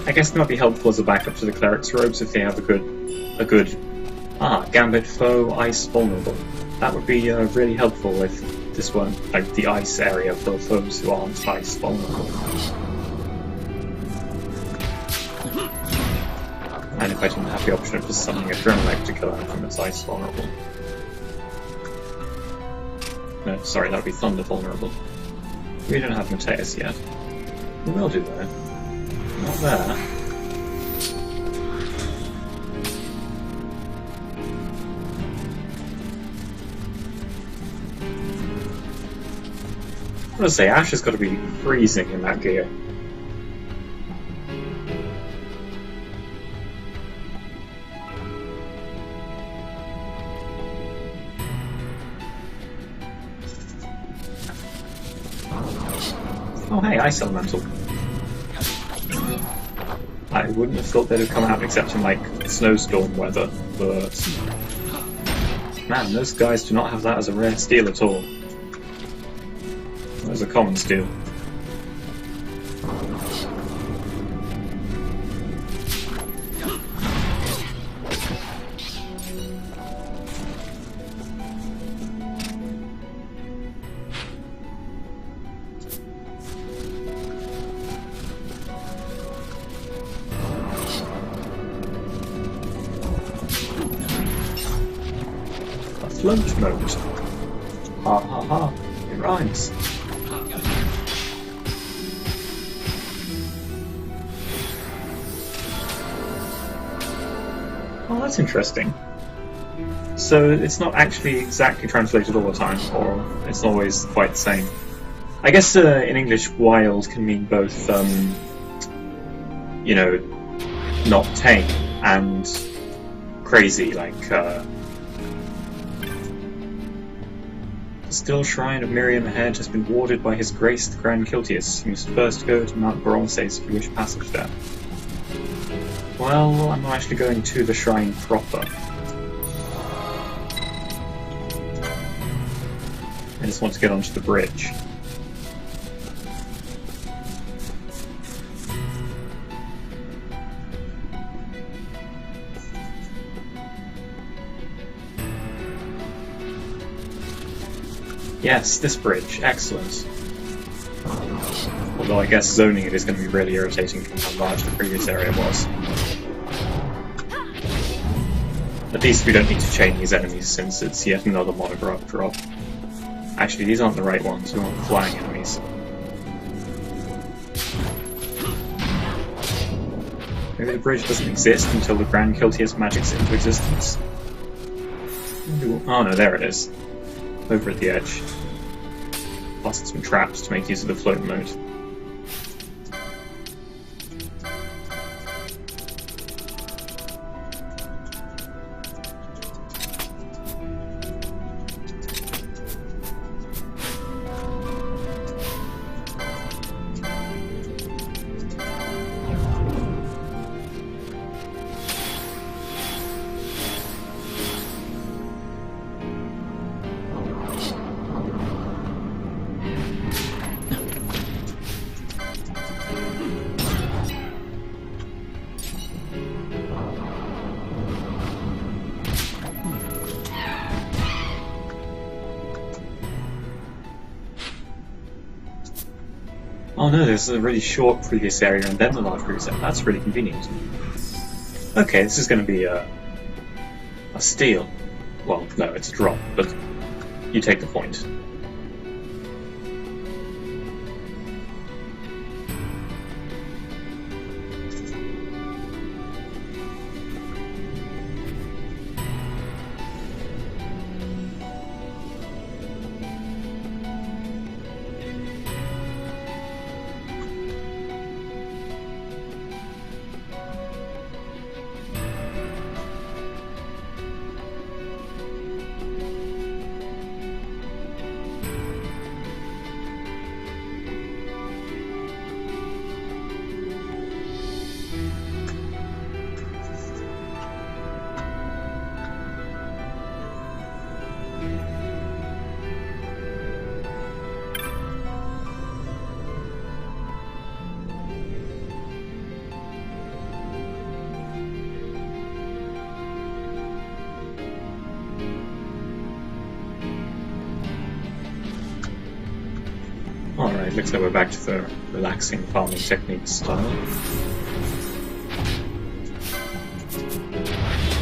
I guess it might be helpful as a backup to the cleric's robes if they have a good Gambit foe ice vulnerable. That would be really helpful with this one, like the ice area for foes who aren't ice vulnerable. And if I didn't have the option of just summoning a drone leg to kill out from its ice vulnerable. No, sorry, that would be thunder vulnerable. We don't have Mateus yet. We will do though. Not there. I want to say, Ash has got to be freezing in that gear. Oh hey, Ice Elemental. I wouldn't have thought they'd have come out except in like snowstorm weather, but... Man, those guys do not have that as a rare steal at all. That was a common steal. Float mode. Ha ha ha. It rhymes. Oh, that's interesting. So it's not actually exactly translated all the time, or it's always quite the same. I guess in English, wild can mean both, you know, not tame and crazy, like, the still shrine of Miriam Head has been warded by His Grace the Grand Kiltius. You must first go to Mount Bronces if you wish passage there. Well, I'm not actually going to the shrine proper. I just want to get onto the bridge. Yes, this bridge. Excellent. Although I guess zoning it is going to be really irritating from how large the previous area was. At least we don't need to chain these enemies since it's yet another monograph drop. Actually, these aren't the right ones, we want the flying enemies. Maybe the bridge doesn't exist until the Grand Kiltius magic's into existence. Oh no, there it is. Over at the edge. Plus some traps to make use of the float mode. Oh no, there's a really short previous area and then the large previous area. That's really convenient. Okay, this is going to be A steal. Well, no, it's a drop, but you take the point. Alright, looks like we're back to the relaxing farming technique style.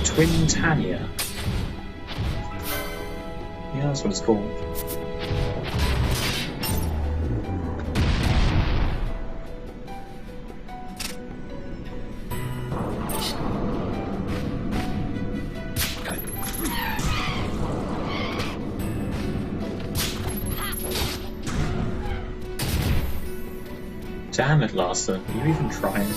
Twintania. Yeah, that's what it's called. Damn it, Larsa, are you even trying?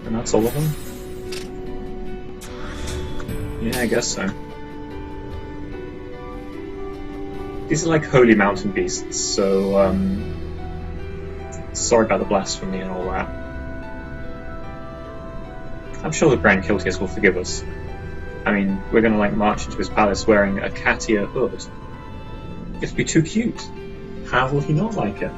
And that's all of them? Yeah, I guess so. These are like holy mountain beasts, so sorry about the blasphemy and all that. I'm sure the Grand Kiltias will forgive us. I mean, we're gonna like march into his palace wearing a cat ear hood. It'd be too cute. How will he not like it?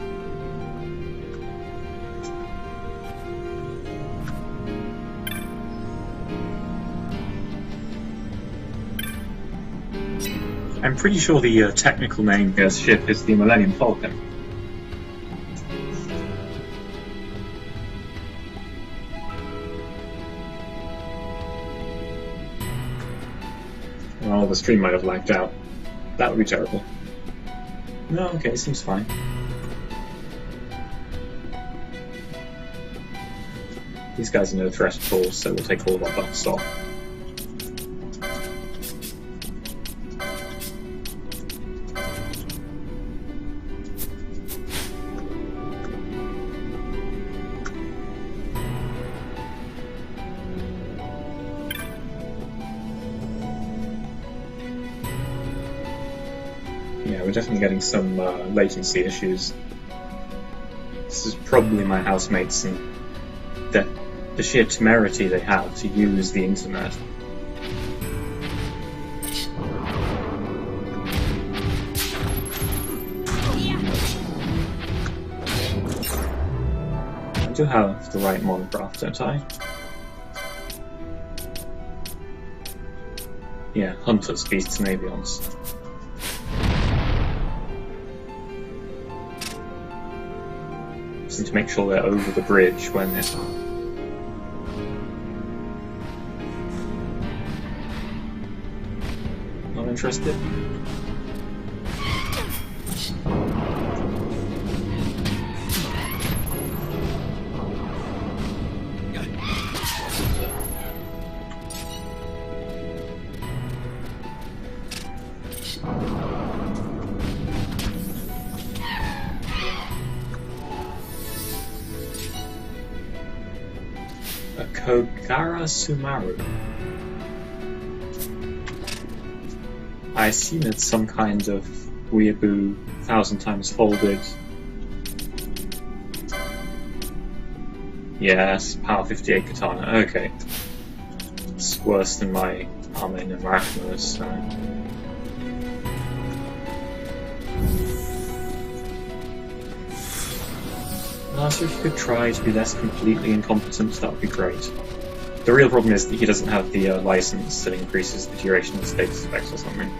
I'm pretty sure the technical name for this ship is the Millennium Falcon. Oh, the stream might have lagged out. That would be terrible. No, okay, seems fine. These guys are no threat at all, so we'll take all of our buffs off. Yeah, we're definitely getting some latency issues. This is probably my housemates and the sheer temerity they have to use the internet. I do have the right monocraft, don't I? Yeah, hunters, beasts and avions. Just need to make sure they're over the bridge when they're... Not interested? A Kogara Sumaru. I assume it's some kind of weeaboo, 1,000 times folded. Yes, power 58 katana, okay. It's worse than my Armin and Arachnos, so... Last, if you could try to be less completely incompetent, that would be great. The real problem is that he doesn't have the license that increases the duration of status effects or something.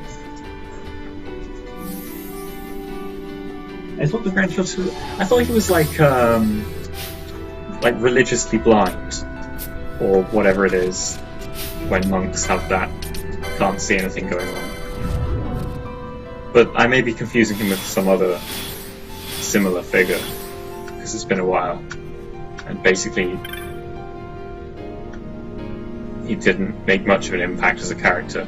I thought the grandchild. I thought he was like religiously blind, or whatever it is, when monks have that, can't see anything going on. But I may be confusing him with some other similar figure, because it's been a while, and basically he didn't make much of an impact as a character,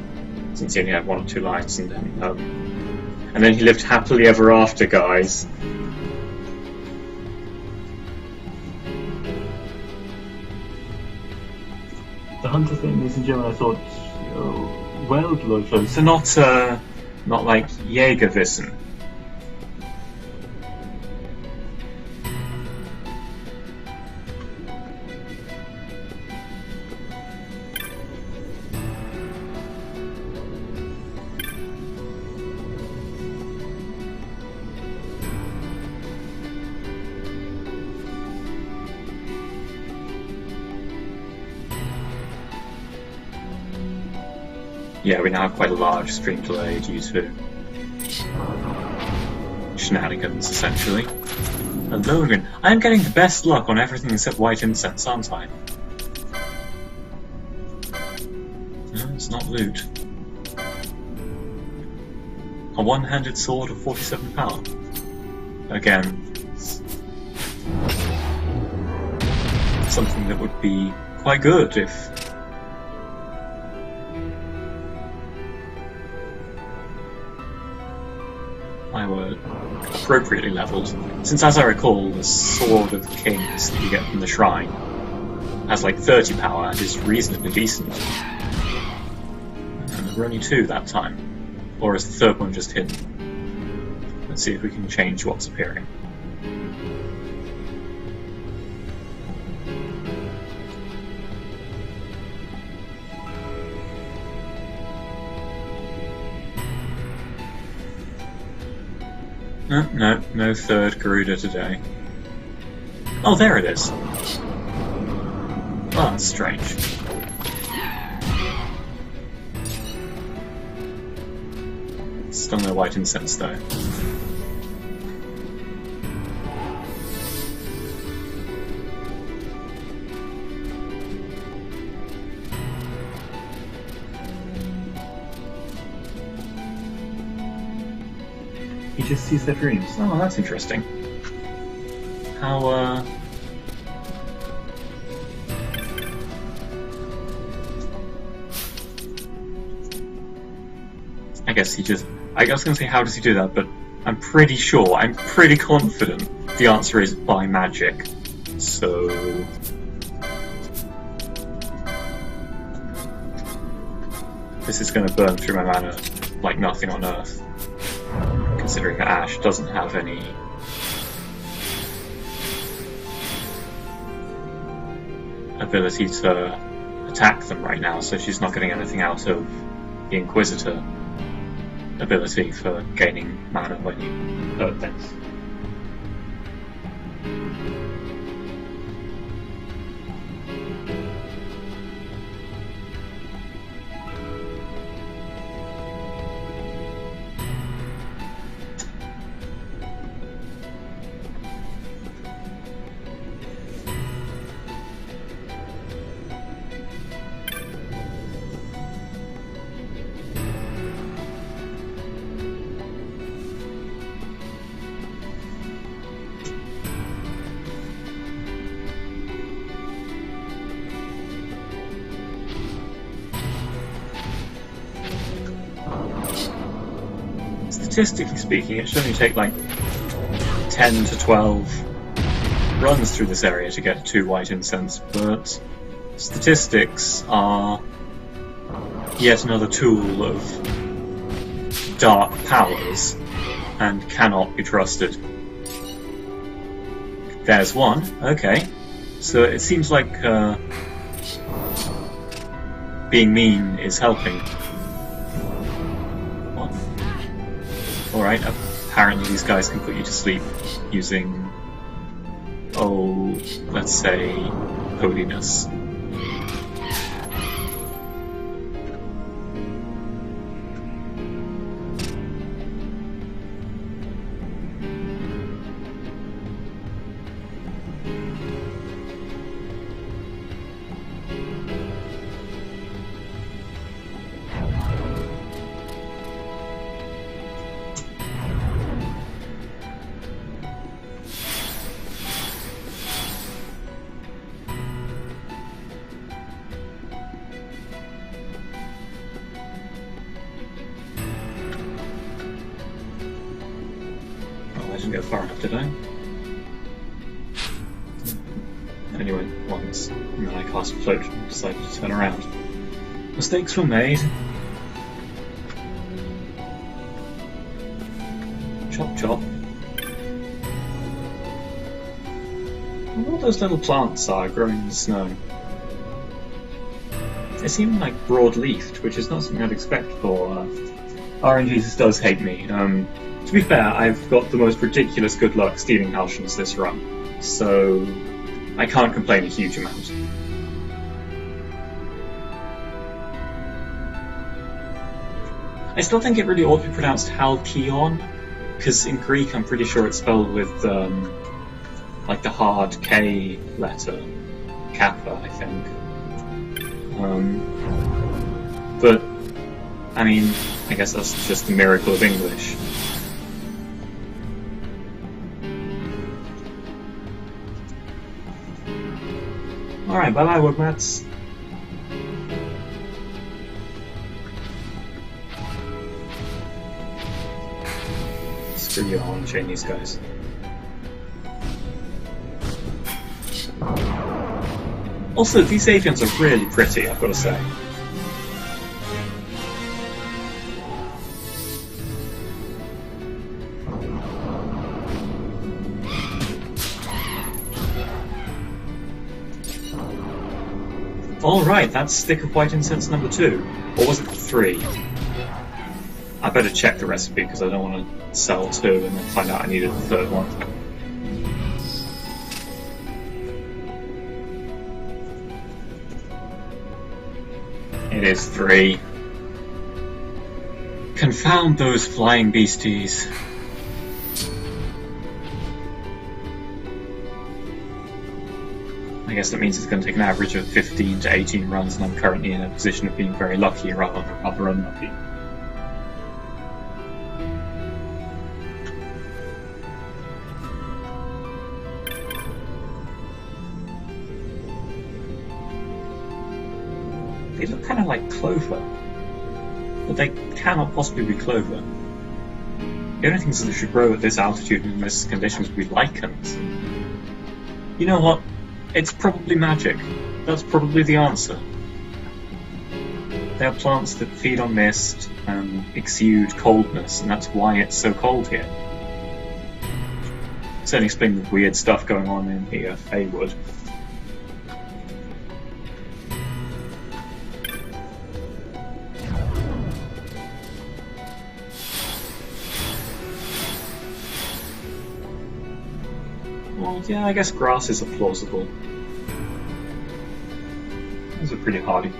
since he only had 1 or 2 lines, and then he lived happily ever after, guys. The hunter thing is in general, I thought, well below close. So not like Jägerwissen. Yeah, we now have quite a large stream delay due to shenanigans, essentially. And Lohengrin, I'm getting the best luck on everything except white incense, aren't I? No, it's not loot. A one-handed sword of 47 power. Again, something that would be quite good if I were appropriately levelled, since as I recall, the Sword of Kings that you get from the shrine has like 30 power and is reasonably decent. And there were only 2 that time. Or is the third one just hidden? Let's see if we can change what's appearing. No third Garuda today. Oh, there it is. Oh, that's strange. Still no white incense though. He just sees their dreams. Oh, that's interesting. How, I guess he just... I was going to say, how does he do that, but I'm pretty sure, I'm pretty confident the answer is by magic. So... this is going to burn through my mana like nothing on earth. Considering that Ash doesn't have any ability to attack them right now, so she's not getting anything out of the Inquisitor ability for gaining mana when you hurt things. Statistically speaking, it should only take like 10 to 12 runs through this area to get 2 white incense, but statistics are yet another tool of dark powers and cannot be trusted. There's one, okay. So it seems like being mean is helping. Alright, apparently these guys can put you to sleep using oh, let's say, holiness. I didn't go far enough, did I? Anyway, once, and then I cast float and decided to turn around. Mistakes were made. Chop chop. What all those little plants are growing in the snow? They seem like broad-leafed, which is not something I'd expect for RNG does hate me. To be fair, I've got the most ridiculous good luck stealing Halcyons this run, so I can't complain a huge amount. I still think it really ought to be pronounced Halcyon, because in Greek I'm pretty sure it's spelled with like the hard K letter, Kappa, I think. But, I mean, I guess that's just the miracle of English. Alright, bye-bye, Wugmats. Screw you, I want to chain these guys. Also, these avians are really pretty, I've got to say. Alright, that's Stick of White Incense number 2. Or was it 3? I better check the recipe because I don't want to sell 2 and then find out I needed the 3rd one. It is 3. Confound those flying beasties. I guess that means it's going to take an average of 15 to 18 runs, and I'm currently in a position of being very lucky rather than rather unlucky. They look kind of like clover, but they cannot possibly be clover. The only things that should grow at this altitude and in this conditions would be lichens. You know what? It's probably magic. That's probably the answer. They are plants that feed on mist and exude coldness, and that's why it's so cold here. Certainly explain the weird stuff going on in the Feywood. Well, yeah, I guess grasses are plausible. Those are pretty hardy.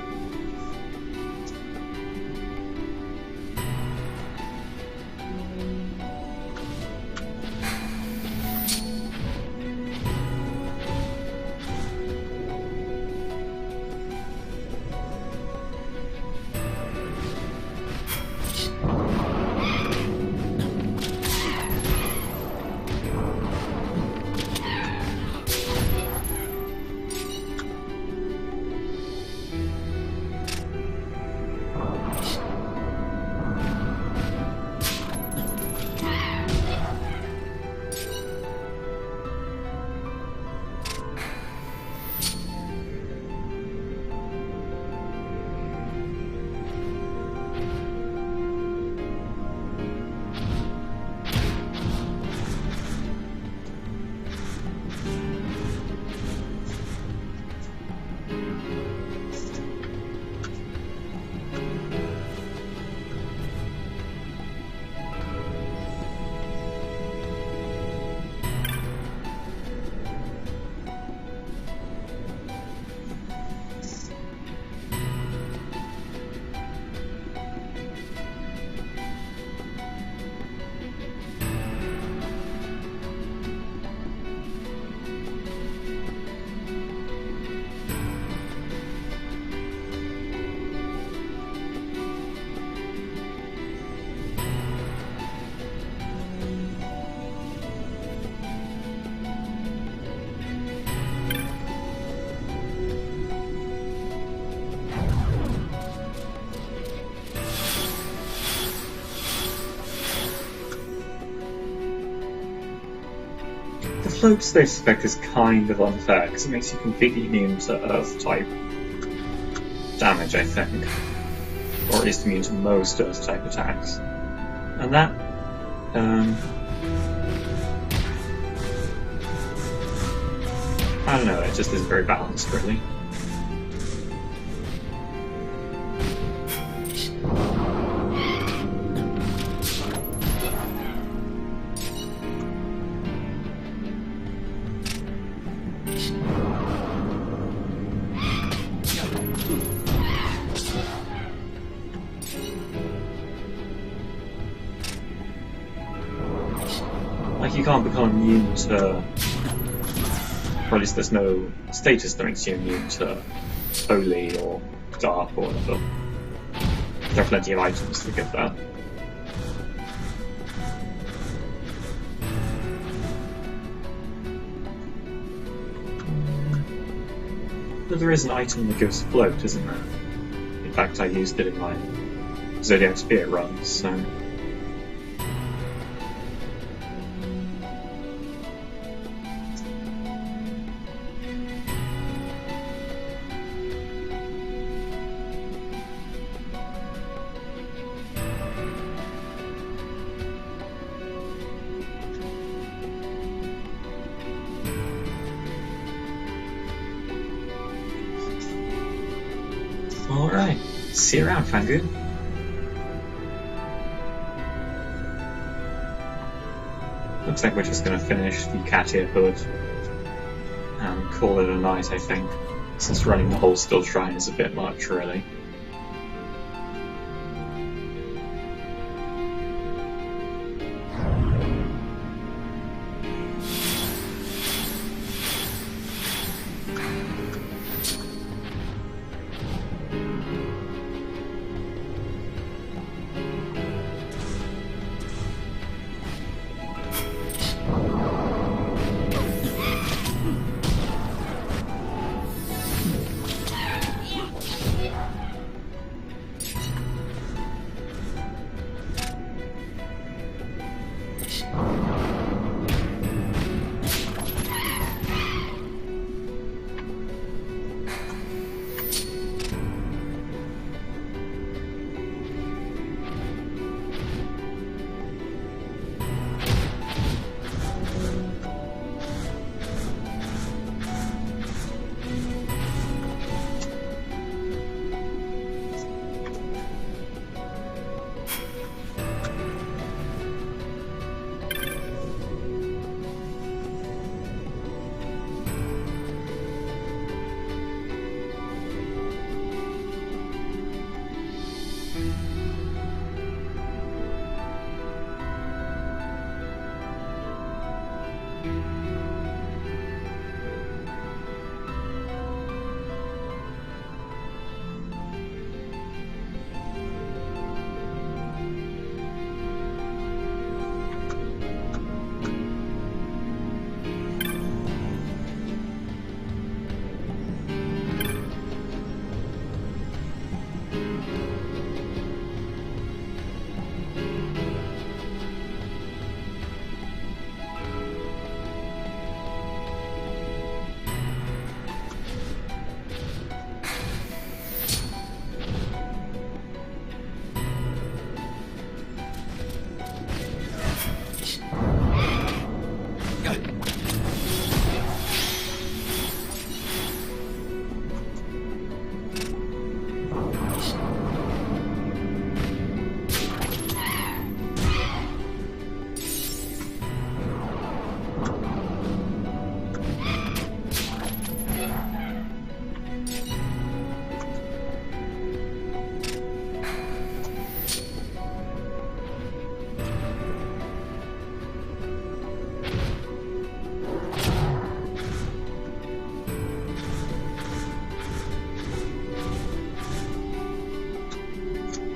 float status effect is kind of unfair, because it makes you completely immune to Earth-type damage, I think. Or at least immune to most Earth-type attacks. And that... I don't know, it just isn't very balanced, really. Like, you can't become immune to... or at least there's no status that makes you immune to Holy or Dark or whatever. There are plenty of items that give that. But there is an item that gives float, isn't there? In fact, I used it in my Zodiac Spear runs, so... Alright, see you around, Fangoon. Looks like we're just going to finish the Katia hood and call it a night, I think, since running the whole Still Shrine is a bit much, really.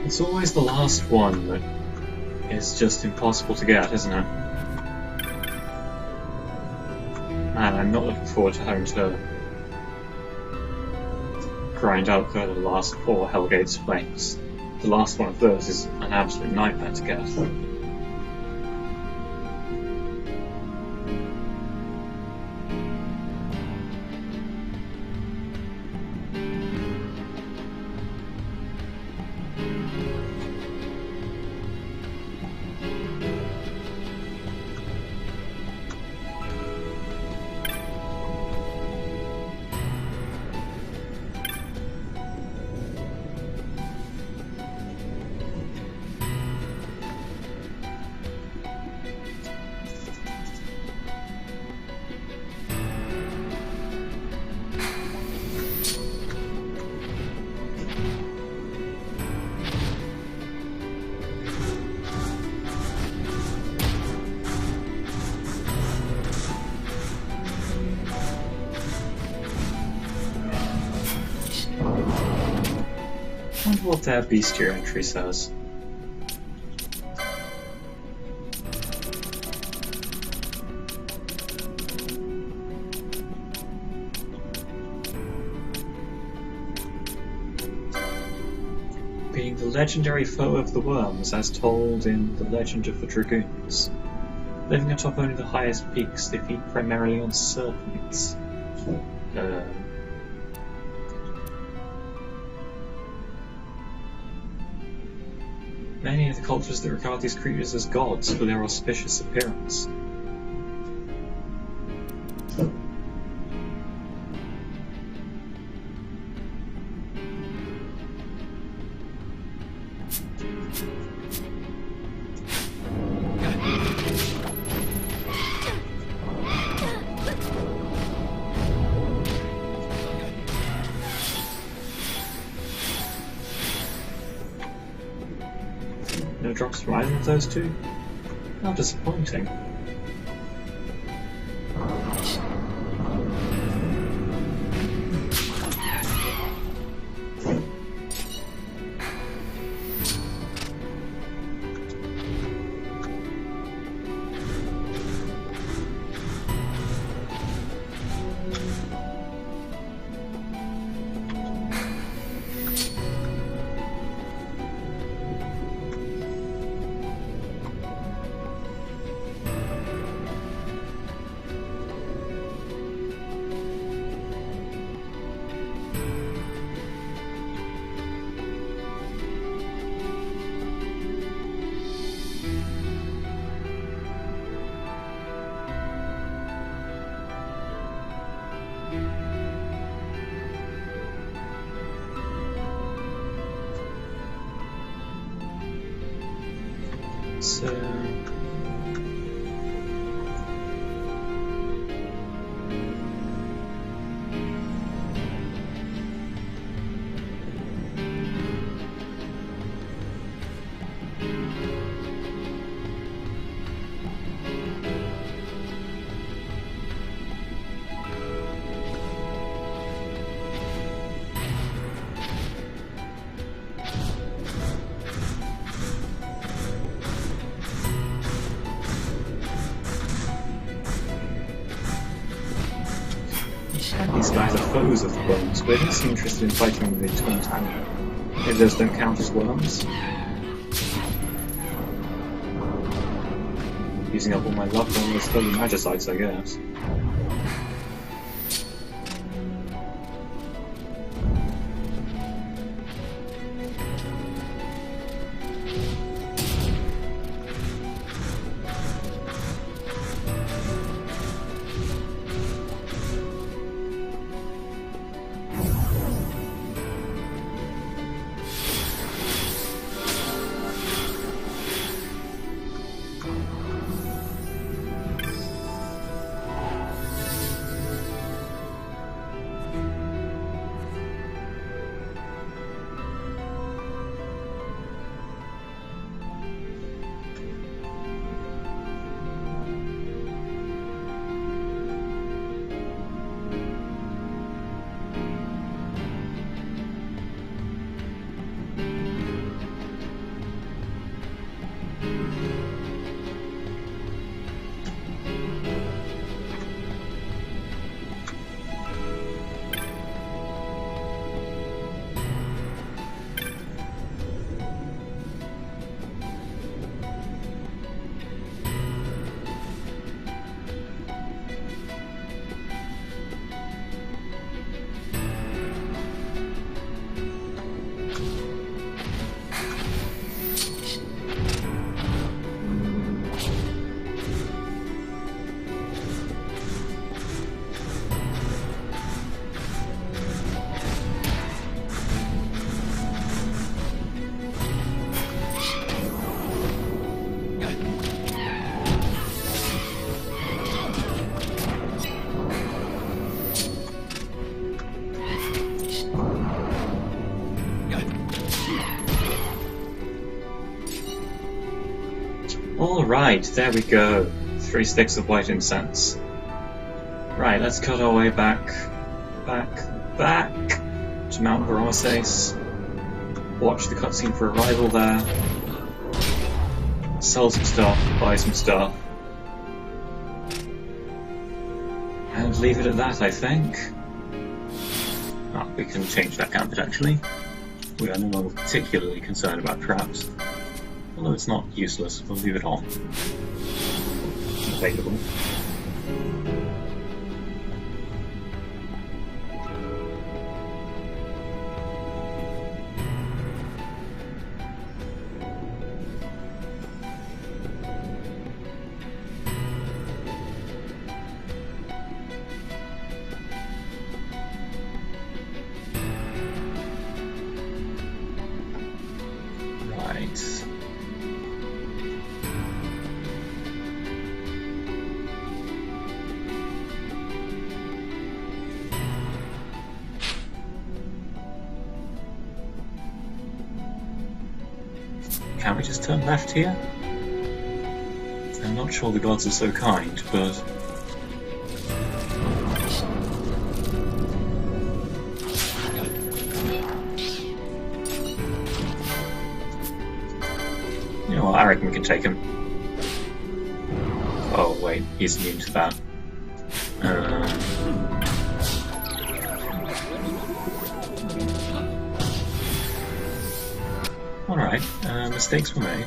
It's always the last one that is just impossible to get, isn't it? Man, I'm not looking forward to having to grind out the last 4 Hellgate's Flames. The last one of those is an absolute nightmare to get. wonder what their bestiary entry says. Being the legendary foe of the worms, as told in The Legend of the Dragoons. Living atop only the highest peaks, they feed primarily on serpents. Many of the cultures that regard these creatures as gods for their auspicious appearance. No drops from either of those two? How disappointing. So... These guys are foes of the worms, but they don't seem interested in fighting the twin tower. Maybe those don't count as worms? Using up all my luck on those stolen magicites, I guess. Alright, there we go. 3 sticks of white incense. Right, let's cut our way back to Mount Veromaces. Watch the cutscene for arrival there. Sell some stuff, buy some stuff. And leave it at that, I think. Oh, we can change that gambit actually. We are no longer particularly concerned about traps. Although it's not useless, we'll leave it on. Available. Can we just turn left here? I'm not sure the gods are so kind, but... You know what, I reckon we can take him. Oh wait, he's immune to that. Alright, mistakes were made.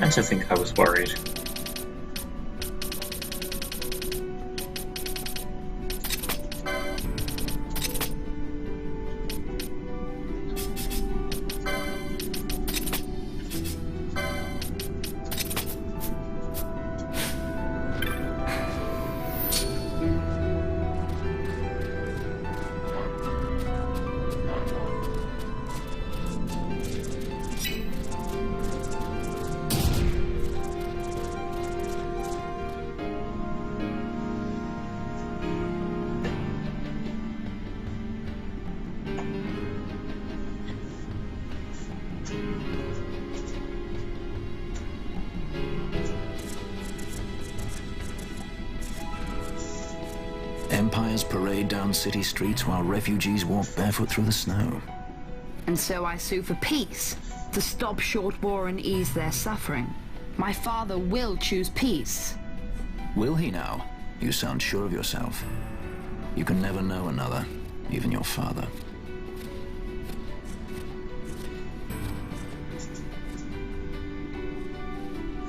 And to think I was worried. Empires parade down city streets while refugees walk barefoot through the snow. And so I sue for peace, to stop short war and ease their suffering. My father will choose peace. Will he now? You sound sure of yourself. You can never know another, even your father.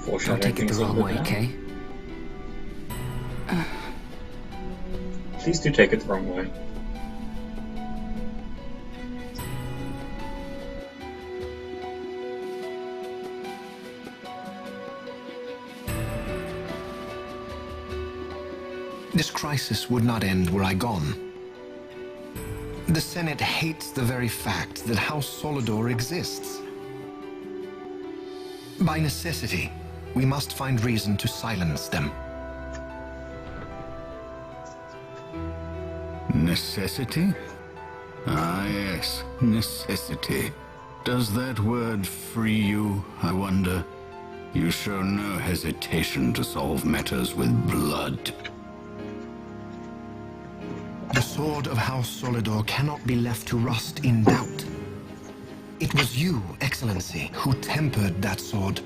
Don't take it the wrong way, Kay. Please do take it the wrong way. This crisis would not end were I gone. The Senate hates the very fact that House Solidor exists. By necessity, we must find reason to silence them. Necessity? Ah, yes, necessity. Does that word free you, I wonder? You show no hesitation to solve matters with blood. The sword of House Solidor cannot be left to rust in doubt. It was you, Excellency, who tempered that sword.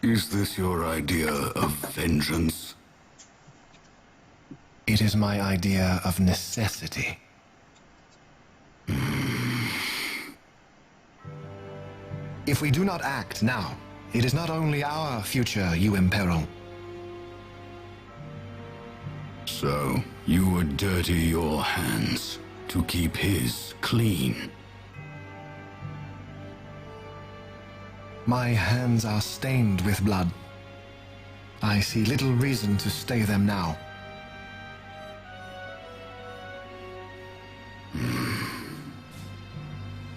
Is this your idea of vengeance? It is my idea of necessity. If we do not act now, it is not only our future you imperil. So, you would dirty your hands to keep his clean. My hands are stained with blood. I see little reason to stay them now.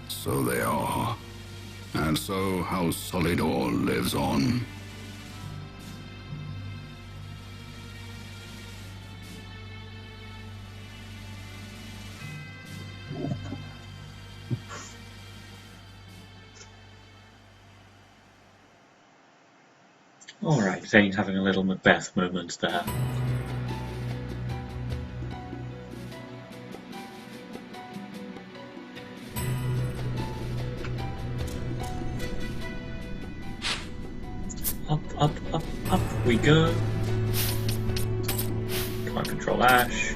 So they are. And so House Solidor lives on. Alright, Vane having a little Macbeth moment there. Up we go. Come on, control Ash.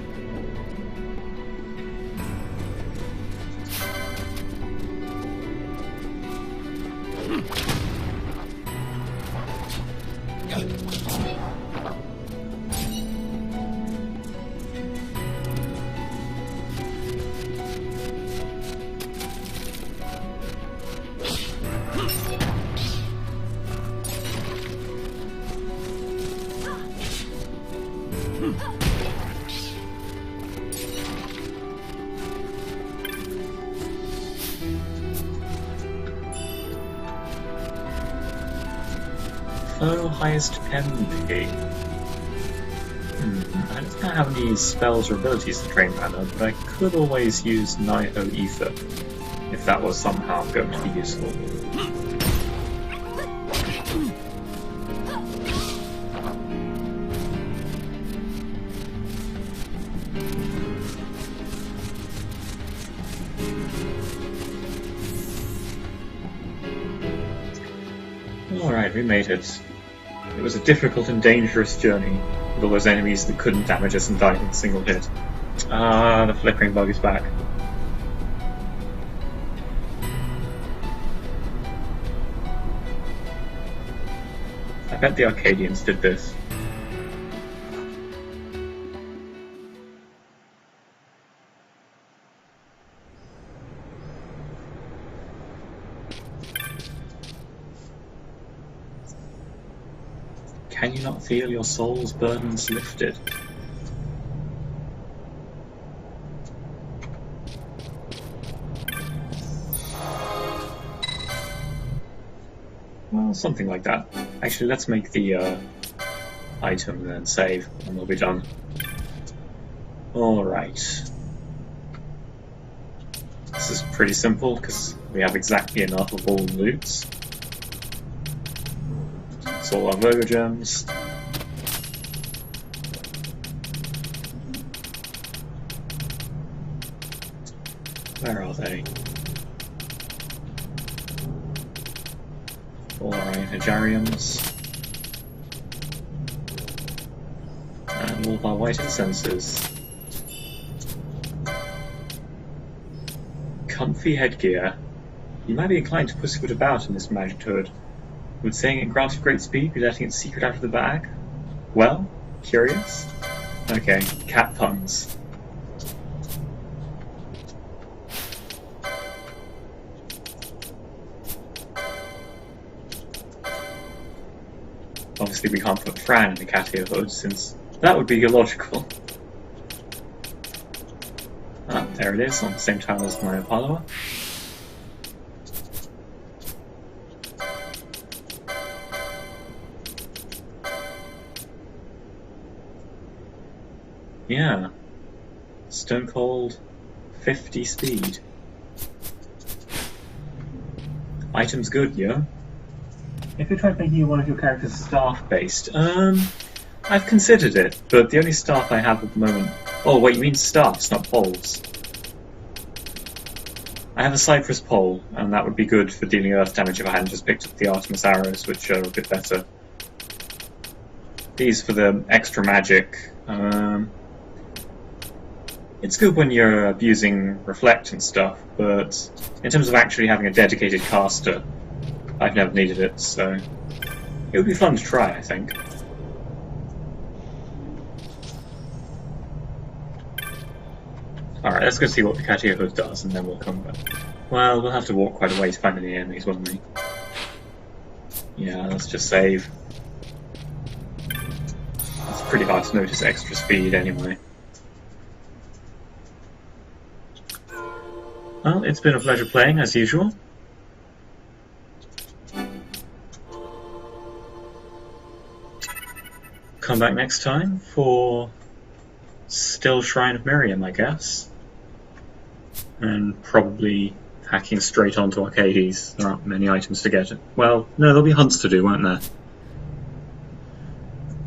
Oh, highest MP. I don't know how many spells or abilities to train mana, but I could always use Nihil Ether, if that was somehow going to be useful. Alright, we made it. It was a difficult and dangerous journey, with all those enemies that couldn't damage us and died in a single hit. Ah, the flickering bug is back. I bet the Arcadians did this. Can you not feel your soul's burdens lifted? Well, something like that. Actually, let's make the item and then save, and we'll be done. Alright. This is pretty simple, because we have exactly enough of all the loots. It's all our Virgo gems. Where are they? All our Hajariums. And all of our white incenses. Comfy headgear. You might be inclined to pussyfoot about in this magic hood. Would saying it granted great speed be letting its secret out of the bag? Well, curious? Okay, cat puns. Obviously we can't put Fran in the cat ear hood, since that would be illogical. Ah, there it is, on the same tile as my Apollo. Yeah. Stone Cold 50 speed. Item's good, yeah? If you tried making one of your characters staff-based, I've considered it, but the only staff I have at the moment... Oh, wait, you mean staffs, not poles. I have a Cypress pole, and that would be good for dealing earth damage if I hadn't just picked up the Artemis arrows, which are a bit better. these for the extra magic. It's good when you're abusing reflect and stuff, but in terms of actually having a dedicated caster, I've never needed it, so it would be fun to try, I think. Alright, let's go see what the Katia Hood does, and then we'll come back. Well, we'll have to walk quite a way to find any enemies, won't we? Yeah, let's just save. It's pretty hard to notice extra speed anyway. Well, it's been a pleasure playing, as usual. Come back next time for still Shrine of Miriam, I guess. And probably hacking straight onto Arcades. There aren't many items to get. Well, no, there'll be hunts to do, won't there?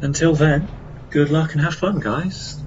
Until then, good luck and have fun, guys.